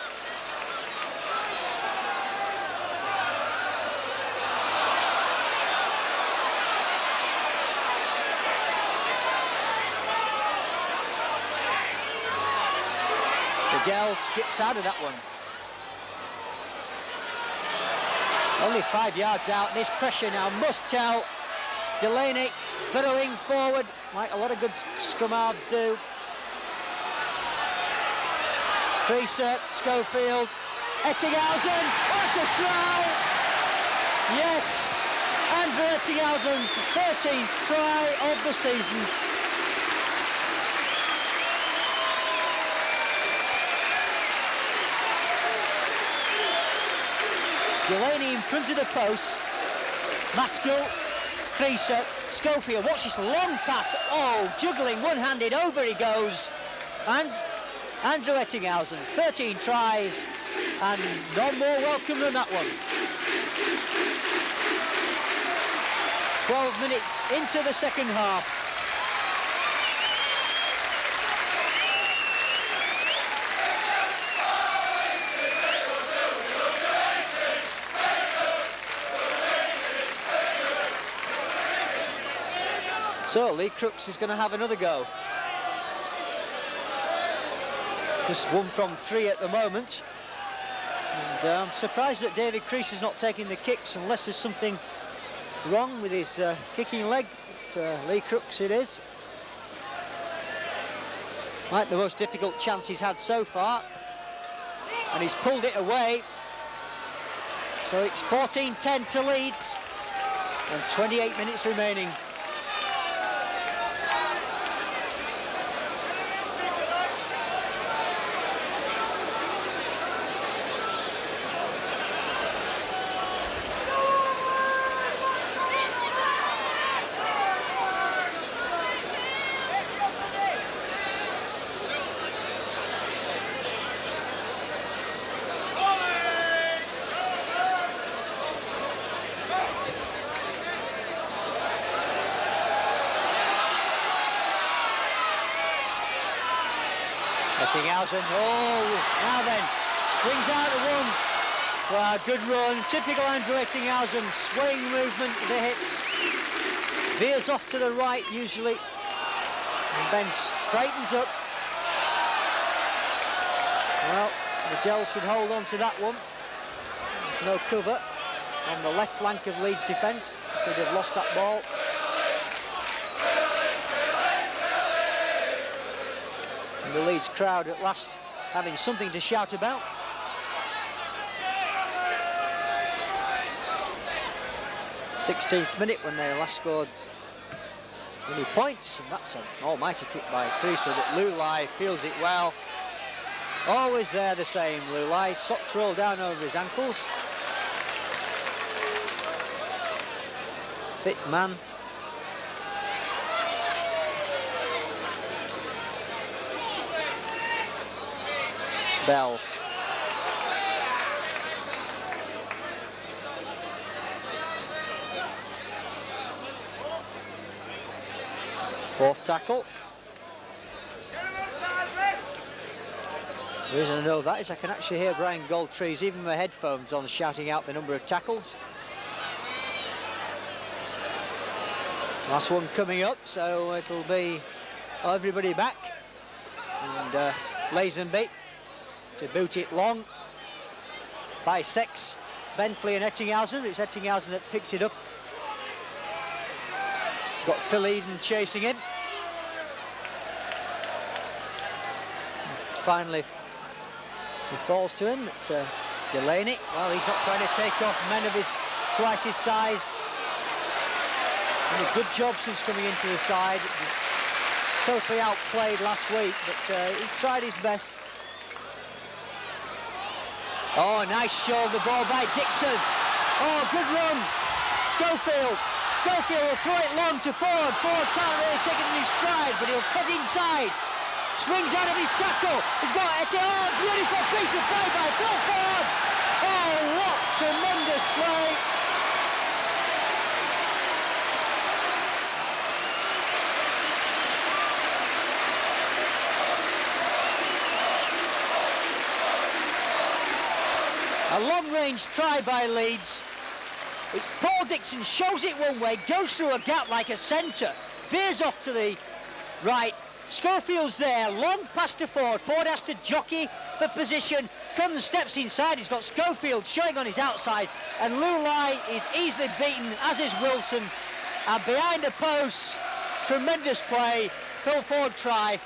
Dell skips out of that one. Only 5 yards out. This pressure now must tell. Delaney burrowing forward like a lot of good scrum halves do. Creasser, Schofield, Ettingshausen, what a try! Yes, Andrew Ettinghausen's 13th try of the season. Delaney in front of the post. Maskell, Creasser, Schofield. Watch this long pass. Oh, juggling one-handed, over he goes. And Andrew Ettinghausen, 13 tries, and none more welcome than that one. 12 minutes into the second half. So Lee Crooks is going to have another go. Just 1 from 3 at the moment. And I'm surprised that David Creasser's not taking the kicks unless there's something wrong with his kicking leg. But, Lee Crooks it is. Like the most difficult chance he's had so far. And he's pulled it away. So it's 14-10 to Leeds. And 28 minutes remaining. Ettingshausen, oh, now then, swings out the one. Wow, good run, typical Andrew Ettinghausen, swaying movement of the hips. Veers off to the right usually, and then straightens up. Well, Liddell should hold on to that one. There's no cover on the left flank of Leeds' defence. Could have lost that ball. The Leeds crowd at last having something to shout about. '16th minute when they last scored any points, and that's an almighty kick by Creasser, but Lulai feels it well. Always there the same, Lulai. Socks rolled down over his ankles. Fit man. Bell. Fourth tackle. The reason I know that is I can actually hear Brian Goldtrees, even with my headphones on, shouting out the number of tackles. Last one coming up, so it'll be everybody back. And Lazenby to boot it long. Bisects Bentley and Ettinghausen. It's Ettinghausen that picks it up. He's got Phil Eden chasing him. And finally, he falls to him. But Delaney, well, he's not trying to take off men of his twice his size. And a good job since coming into the side. It was totally outplayed last week, but he tried his best. Oh, nice shoulder ball by Dixon. Oh, good run. Schofield will throw it long to Ford. Ford can't really take it in his stride, but he'll cut inside. swings out of his tackle. He's got it. Oh, beautiful piece of play by Phil Ford. Oh, what tremendous play. A long-range try by Leeds. It's Paul Dixon, shows it one way, goes through a gap like a centre, veers off to the right. Schofield's there, long pass to Ford. Ford has to jockey for position, comes, steps inside. He's got Schofield showing on his outside, and Lulai is easily beaten, as is Wilson. And behind the posts, tremendous play, Phil Ford try.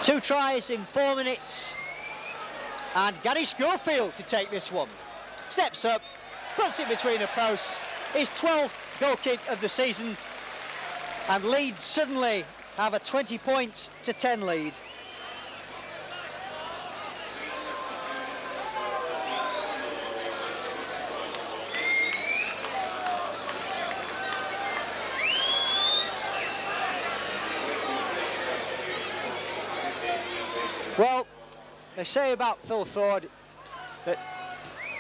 Two tries in 4 minutes, and Garry Schofield to take this one. Steps up, puts it between the posts, his 12th goal kick of the season, and Leeds suddenly have a 20 points to 10 lead. Well, they say about Phil Ford that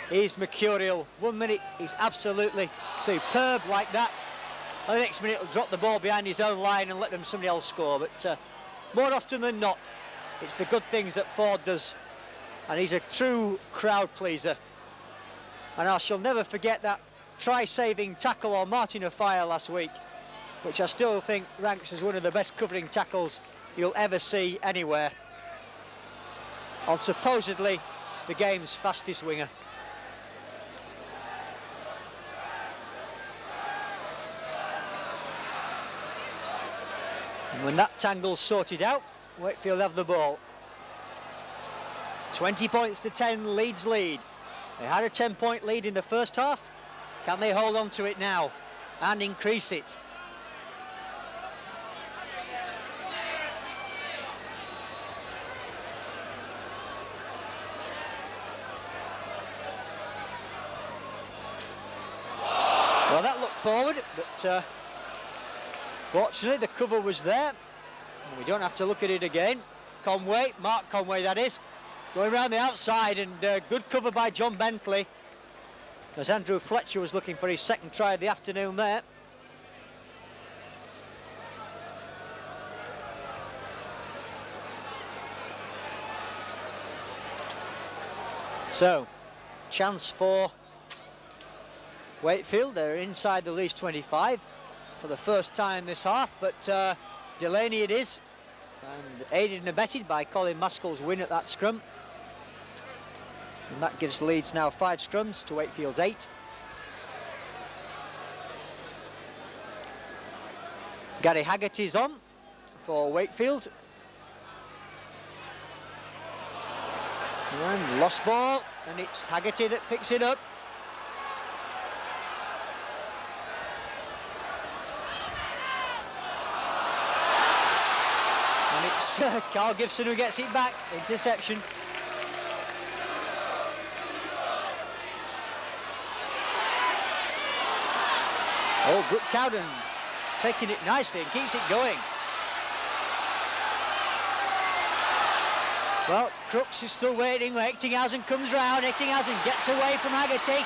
he's mercurial. 1 minute he's absolutely superb like that, and the next minute he'll drop the ball behind his own line and let somebody else score. But more often than not, it's the good things that Ford does, and he's a true crowd pleaser. And I shall never forget that try-saving tackle on Martin O'Fire last week, which I still think ranks as one of the best covering tackles you'll ever see anywhere, on supposedly the game's fastest winger. And when that tangle's sorted out, Wakefield have the ball. 20 points to 10, Leeds lead. They had a 10-point lead in the first half. Can they hold on to it now and increase it? Well, that looked forward, but fortunately the cover was there. And we don't have to look at it again. Conway, Mark Conway that is, going around the outside, and good cover by John Bentley, as Andrew Fletcher was looking for his second try of the afternoon there. So, chance for Wakefield. They're inside the Leeds 25 for the first time this half, but Delaney it is, and aided and abetted by Colin Maskell's win at that scrum. And that gives Leeds now 5 scrums to Wakefield's 8. Gary Haggerty's on for Wakefield. And lost ball, and it's Haggerty that picks it up. And it's Carl Gibson who gets it back. Interception. Oh, Brooke Cowden taking it nicely and keeps it going. Well, Crooks is still waiting. Ettingshausen comes round. Ettingshausen gets away from Haggerty.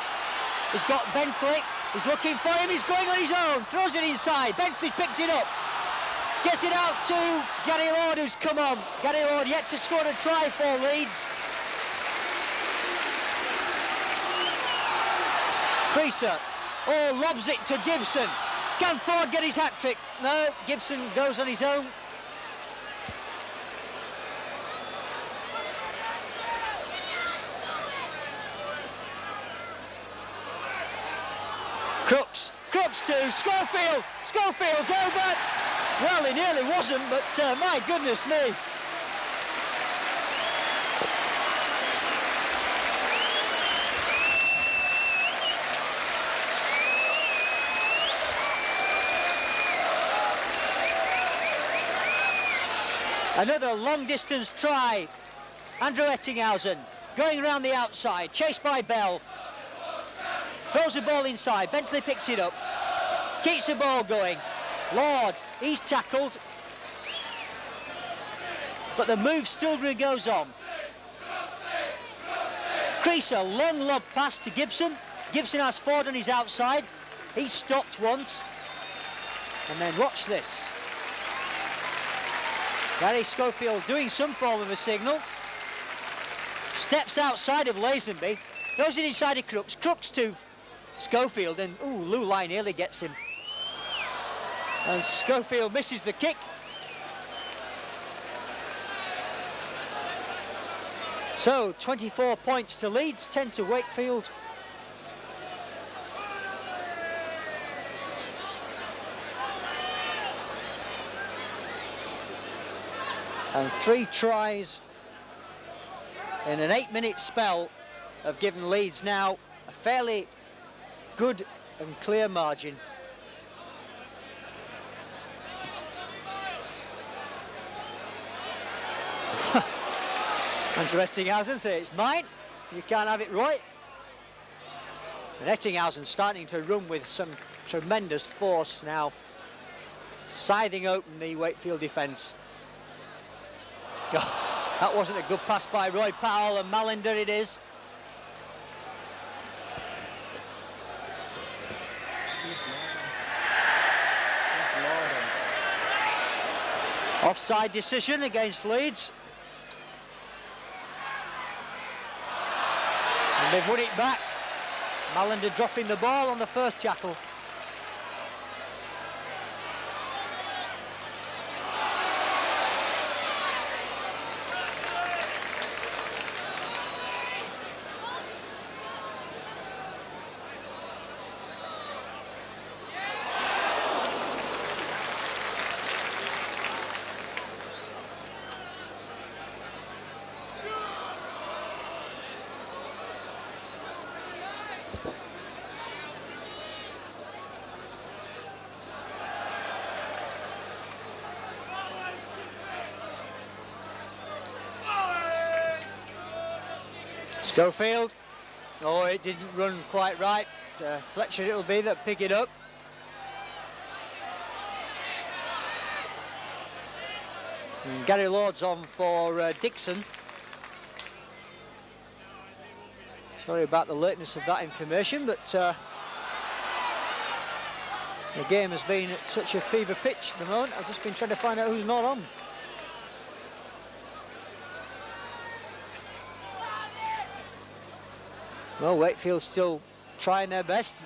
He's got Bentley. He's looking for him. He's going on his own. Throws it inside. Bentley picks it up. Gets it out to Gary Lord, who's come on. Gary Lord yet to score a try for Leeds. Creasser. Oh, lobs it to Gibson. Can Ford get his hat-trick? No, Gibson goes on his own. Crooks to Schofield. Schofield's over. Well, he nearly wasn't, but my goodness me. Another long-distance try. Andrew Ettingshausen going around the outside, chased by Bell. Throws the ball inside, Bentley picks it up, keeps the ball going. Lord, he's tackled, but the move still goes on. Creasser, long lob pass to Gibson. Gibson has Ford on his outside. He's stopped once. And then watch this. Garry Schofield doing some form of a signal. Steps outside of Lazenby. Throws it inside of Crooks. Crooks to Schofield. And, ooh, Lou Line nearly gets him. And Schofield misses the kick. So, 24 points to Leeds, 10 to Wakefield. And 3 tries in an 8-minute spell have given Leeds now a fairly good and clear margin. And to Ettingshausen say it's mine, you can't have it, right. And Ettingshausen starting to run with some tremendous force now, scything open the Wakefield defence. Oh, that wasn't a good pass by Roy Powell, and Mallender it is. Offside decision against Leeds. And they've won it back. Mallender dropping the ball on the first tackle. Schofield, oh, it didn't run quite right. Fletcher it'll be that pick it up. And Gary Lord's on for Dixon. Sorry about the lateness of that information, but the game has been at such a fever pitch at the moment. I've just been trying to find out who's not on. Well, Wakefield still trying their best.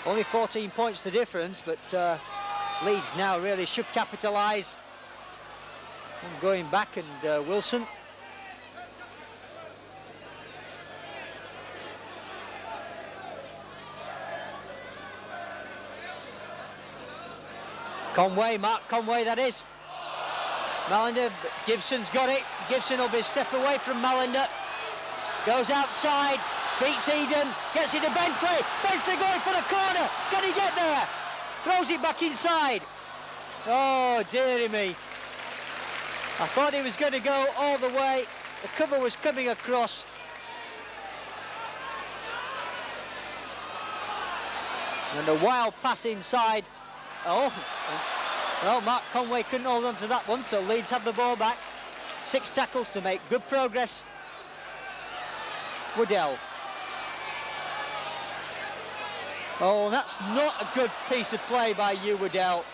Only 14 points the difference, but Leeds now really should capitalise. Going back, and Wilson. Conway, Mark Conway that is. Mallender, Gibson's got it. Gibson will be a step away from Mallender. Goes outside, beats Eden, gets it to Bentley. Bentley going for the corner. Can he get there? Throws it back inside. Oh, dearie me. I thought he was going to go all the way. The cover was coming across. And a wild pass inside. Oh, well, Mark Conway couldn't hold on to that one, so Leeds have the ball back. 6 tackles to make good progress. Woodell. Oh, that's not a good piece of play by you, Woodell.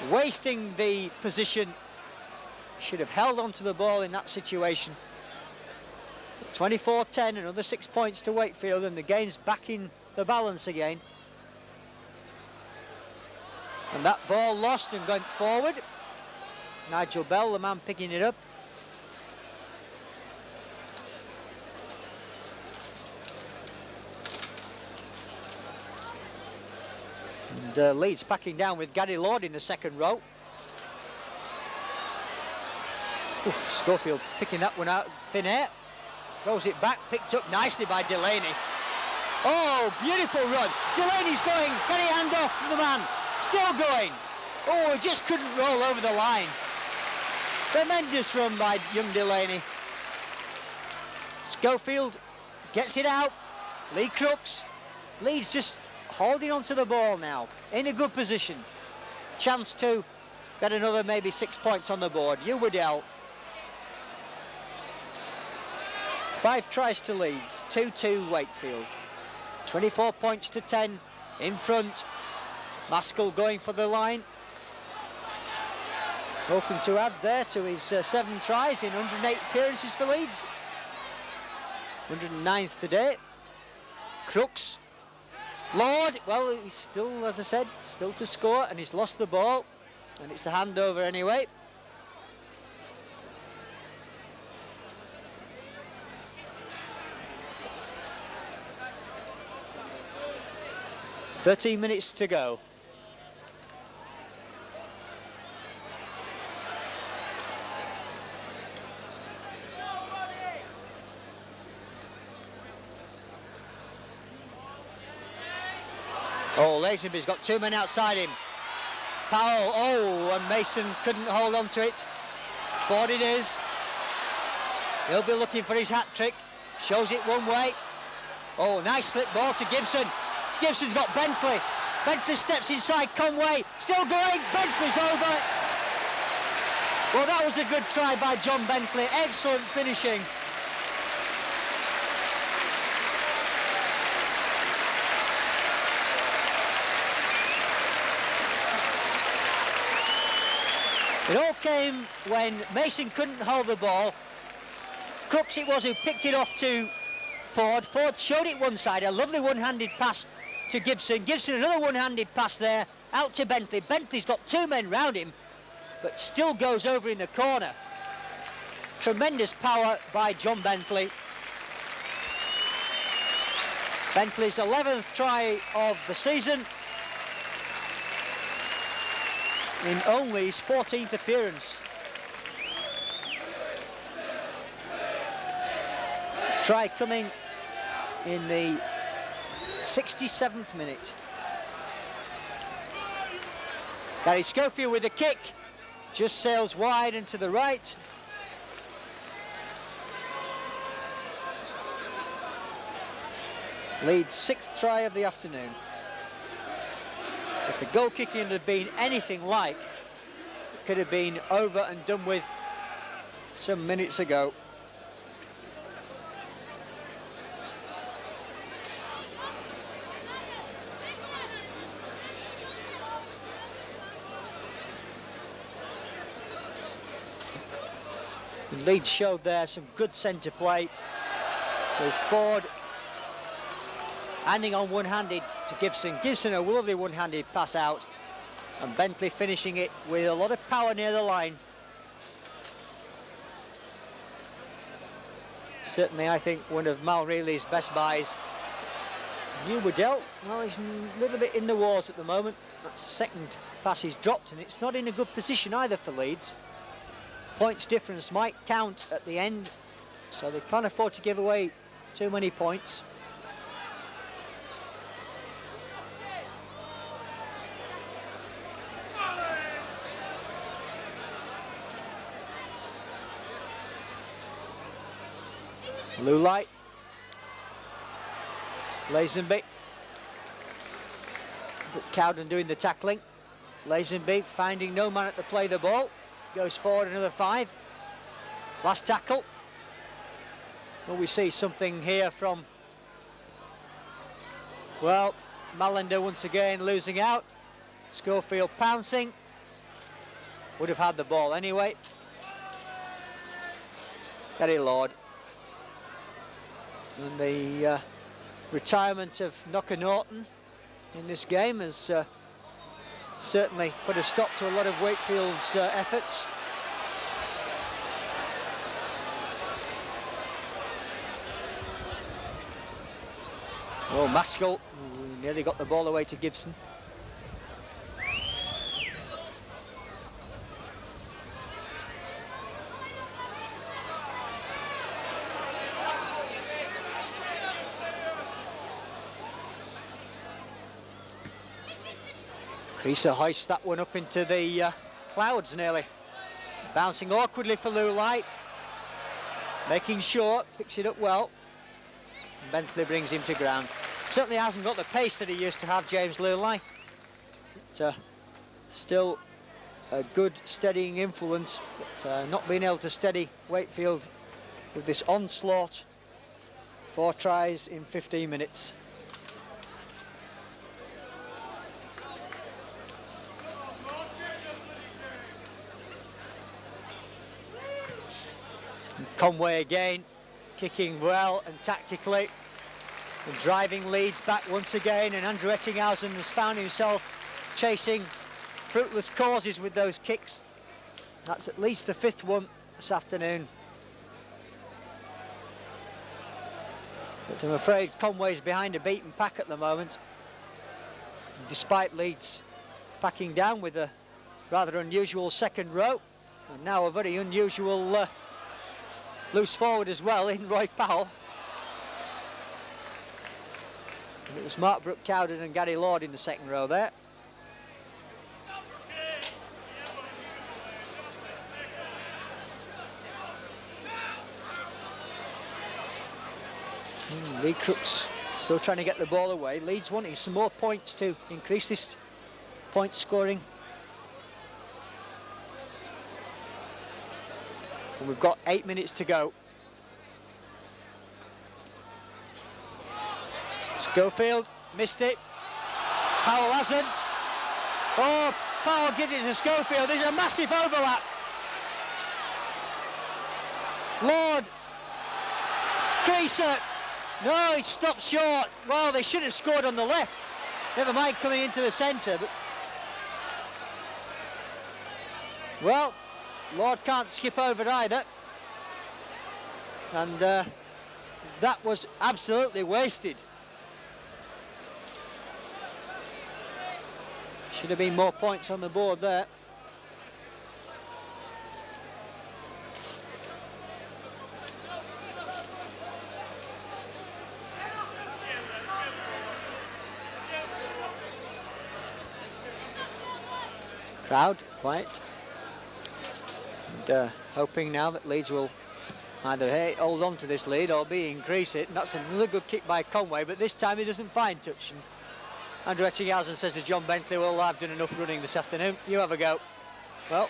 Wasting the position. Should have held on to the ball in that situation. 24-10, another 6 points to Wakefield, and the game's back in the balance again. And that ball lost and going forward. Nigel Bell, the man picking it up. And Leeds packing down with Gary Lord in the second row. Oof, Schofield picking that one out thin air. Throws it back, picked up nicely by Delaney. Oh, beautiful run. Delaney's going. Can he hand off the man? Still going. Oh, he just couldn't roll over the line. Tremendous run by young Delaney. Schofield gets it out. Lee Crooks. Leeds just holding on to the ball now, in a good position. Chance to get another maybe 6 points on the board. Waddell. 5 tries to Leeds, 2-2 Wakefield. 24 points to 10 in front. Maskell going for the line. Hoping to add there to his 7 tries in 108 appearances for Leeds. 109th today. Crooks. Lord, well, he's still, as I said, still to score, and he's lost the ball. And it's a handover anyway. "13 minutes to go. Oh, Lazenby's got 2 men outside him. Powell, oh, and Mason couldn't hold on to it. Ford it is. He'll be looking for his hat-trick. Shows it one way. Oh, nice slip ball to Gibson. Gibson's got Bentley. Bentley steps inside Conway. Still going. Bentley's over. Well, that was a good try by John Bentley. Excellent finishing. It all came when Mason couldn't hold the ball. Crooks it was who picked it off to Ford. Ford showed it one side, a lovely one-handed pass to Gibson. Gibson, another one-handed pass there, out to Bentley. Bentley's got 2 men round him, but still goes over in the corner. Tremendous power by John Bentley. Bentley's 11th try of the season, in only his 14th appearance. Try coming in the 67th minute. Garry Schofield with a kick, just sails wide and to the right. Leeds' 6th try of the afternoon. If the goal kicking had been anything like, it could have been over and done with some minutes ago. Leeds showed there some good centre play with Ford handing on one-handed to Gibson. Gibson a lovely one-handed pass out, and Bentley finishing it with a lot of power near the line. Certainly, I think, one of Mal Reilly's best buys. Waddell, well, he's a little bit in the wars at the moment. That second pass he's dropped, and it's not in a good position either for Leeds. Points difference might count at the end, so they can't afford to give away too many points. Blue light. Lazenby. Cowden doing the tackling. Lazenby finding no man at the play of the ball. Goes forward another 5. Last tackle. Will we see something here from, well, Malander once again losing out. Schofield pouncing. Would have had the ball anyway. Garry Lord. And the retirement of Knocker Norton in this game has certainly put a stop to a lot of Wakefield's efforts. Oh, Maskell nearly got the ball away to Gibson. Creasser hoists that one up into the clouds nearly. Bouncing awkwardly for Lou Light. making sure, picks it up well. Bentley brings him to ground. Certainly hasn't got the pace that he used to have, James Lurley. But still a good steadying influence, but not being able to steady Wakefield with this onslaught. 4 tries in 15 minutes. And Conway again, kicking well and tactically, and driving Leeds back once again, and Andrew Ettingshausen has found himself chasing fruitless causes with those kicks. That's at least the 5th one this afternoon. But I'm afraid Conway's behind a beaten pack at the moment, despite Leeds packing down with a rather unusual second row, and now a very unusual loose forward as well in Roy Powell. And it was Mark Brooke-Cowden and Gary Lord in the second row there. Lee Crooks still trying to get the ball away. Leeds wanting some more points to increase this point scoring. And we've got 8 minutes to go. Schofield missed it. Powell hasn't. Oh, Powell gives it to Schofield. There's a massive overlap. Lord. Creasser. No, he stopped short. Well, they should have scored on the left. Never mind coming into the centre. But well, Lord can't skip over either. And that was absolutely wasted. Should have been more points on the board there. Crowd quiet, and hoping now that Leeds will either hold on to this lead or B, increase it. And that's another good kick by Conway, but this time he doesn't find touch. And Andrew Ettingshausen says to John Bentley, well, I've done enough running this afternoon, you have a go. Well,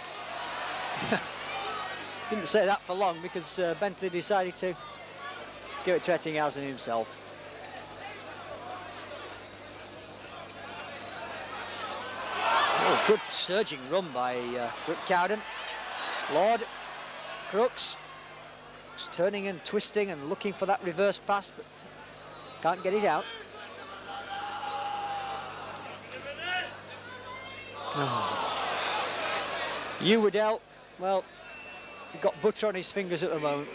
didn't say that for long, because Bentley decided to give it to Ettingshausen himself. Oh, good surging run by Brooke-Cowden. Lord, Crooks, just turning and twisting and looking for that reverse pass, but can't get it out. Oh. Waddell, well, he got butter on his fingers at the moment.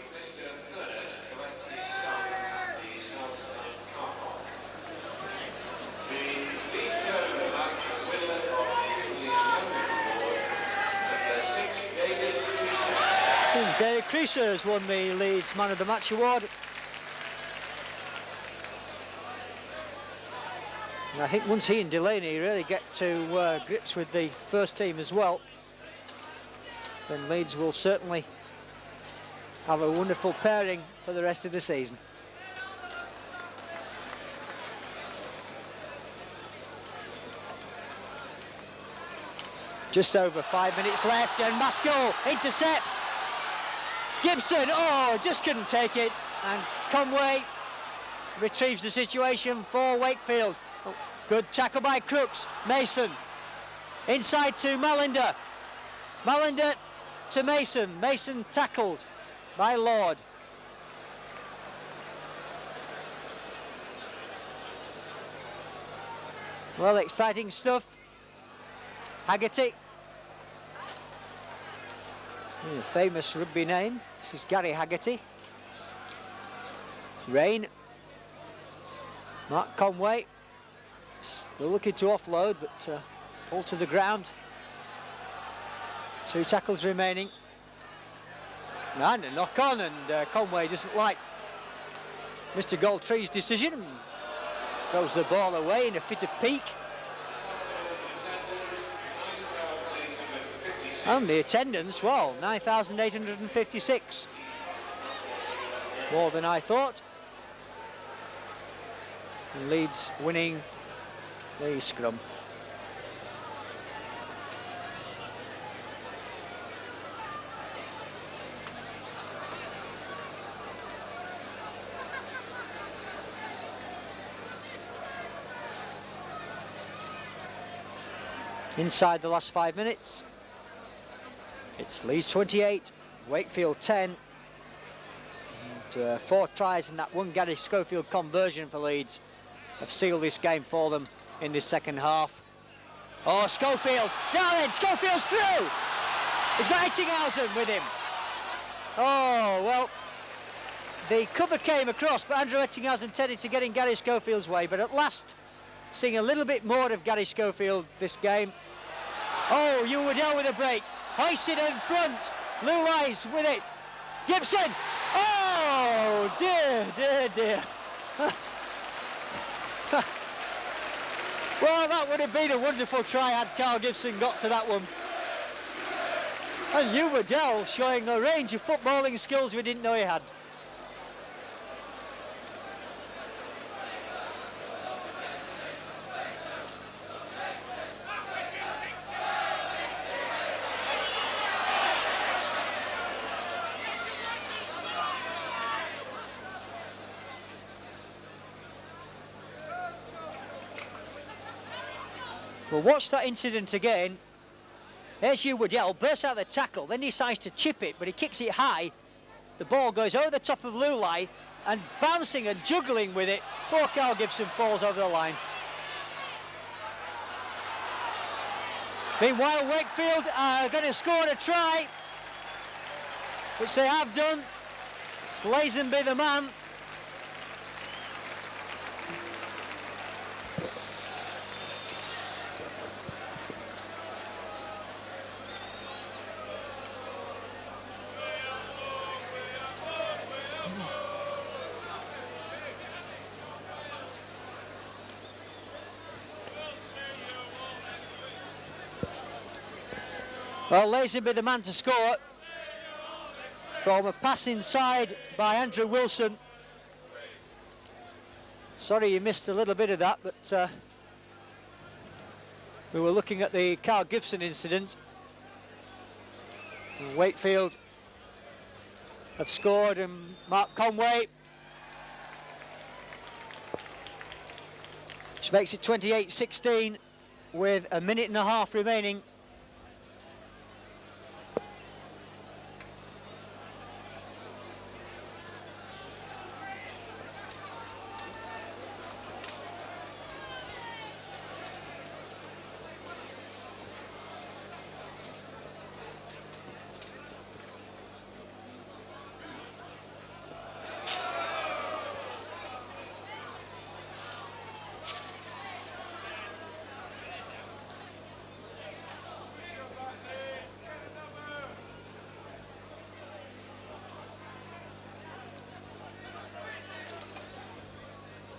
Creasser has won the Leeds Man of the Match award. And I think once he and Delaney really get to grips with the first team as well, then Leeds will certainly have a wonderful pairing for the rest of the season. Just over 5 minutes left, and Maskell intercepts. Gibson, oh, just couldn't take it, and Conway retrieves the situation for Wakefield. Oh, good tackle by Crooks. Mason inside to Malinder. Malinder to Mason. Mason tackled by Lord. Well, exciting stuff. Haggerty. A famous rugby name. This is Garry Haggerty. Rain. Mark Conway. Still looking to offload, but pulled to the ground. 2 tackles remaining. And a knock on, and Conway doesn't like Mr. Goldtree's decision. Throws the ball away in a fit of pique. And the attendance, well, 9,856. more than I thought. Leeds winning the scrum. Inside the last 5 minutes, it's Leeds 28, Wakefield 10. And 4 tries and that one Garry Schofield conversion for Leeds have sealed this game for them in this second half. Oh, Schofield! Now then, Schofield's through! He's got Ettingshausen with him. Oh, well, the cover came across, but Andrew Ettingshausen tended to get in Garry Schofield's way, but at last, seeing a little bit more of Garry Schofield this game. Oh, Hugh Waddell with a break. Hoisted in front. Lulai's with it. Gibson! Oh, dear, dear, dear. Well, that would have been a wonderful try had Carl Gibson got to that one. And Hugh Waddell showing a range of footballing skills we didn't know he had. Well, watch that incident again. There's Hugh Waddell, bursts out the tackle, then decides to chip it, but he kicks it high. The ball goes over the top of Lulai, and bouncing and juggling with it, poor Carl Gibson falls over the line. Meanwhile, Wakefield are going to score a try, which they have done. It's Lazenby the man. Well, Lazenby the man to score from a pass inside by Andrew Wilson. Sorry you missed a little bit of that, but we were looking at the Carl Gibson incident. And Wakefield have scored, and Mark Conway, which makes it 28-16 with a minute and a half remaining.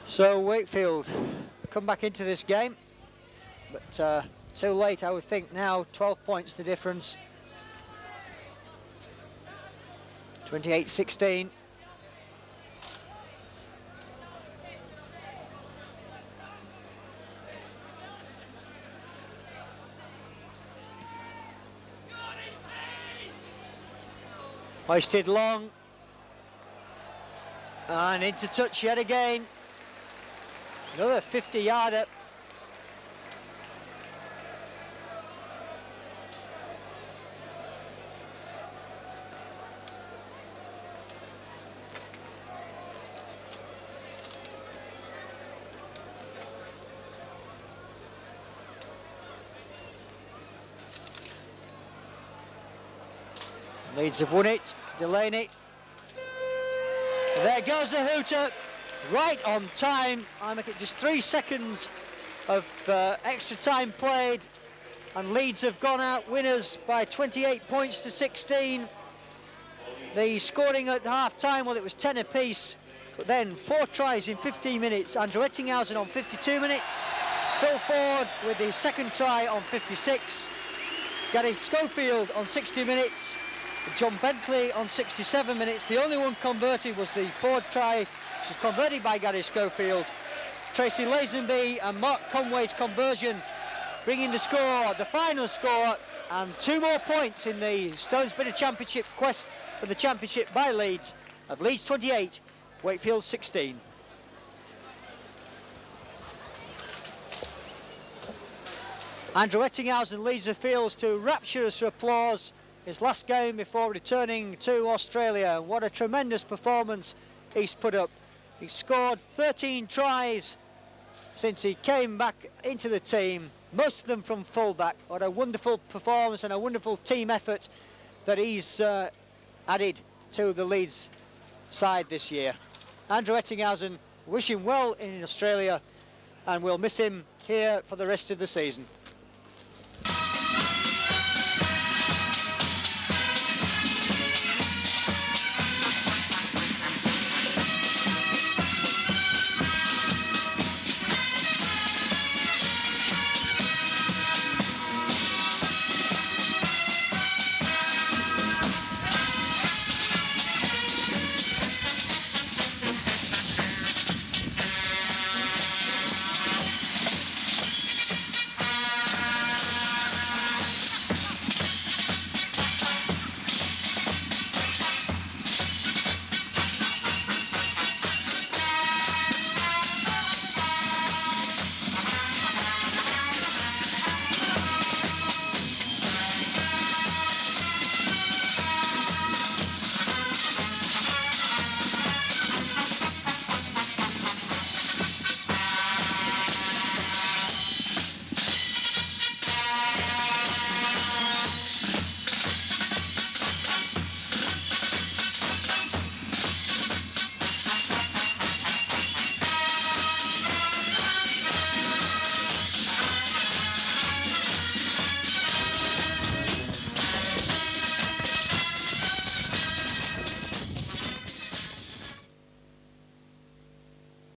So Wakefield come back into this game, but too late I would think now. 12 points the difference. 28-16. Hoisted long and into touch yet again. Another 50-yarder. Leeds have won it. Delaney. And there goes the hooter. Right on time. I make it just 3 seconds of extra time played, and Leeds have gone out winners by 28 points to 16. The scoring at half-time, well, it was 10 apiece, but then 4 tries in 15 minutes. Andrew Ettingshausen on 52 minutes, Phil Ford with his second try on 56, Garry Schofield on 60 minutes, John Bentley on 67 minutes. The only one converted was the forward try, which was converted by Garry Schofield. Tracy Lazenby and Mark Conway's conversion bringing the score, the final score, and 2 more points in the Stonesbridge Championship quest for the championship by Leeds, of Leeds 28, Wakefield 16. Andrew Ettingshausen leads the fields to rapturous applause. His last game before returning to Australia, and what a tremendous performance he's put up. He scored 13 tries since he came back into the team, most of them from fullback. What a wonderful performance and a wonderful team effort that he's added to the Leeds side this year. Andrew Ettingshausen, wish him well in Australia, and we'll miss him here for the rest of the season.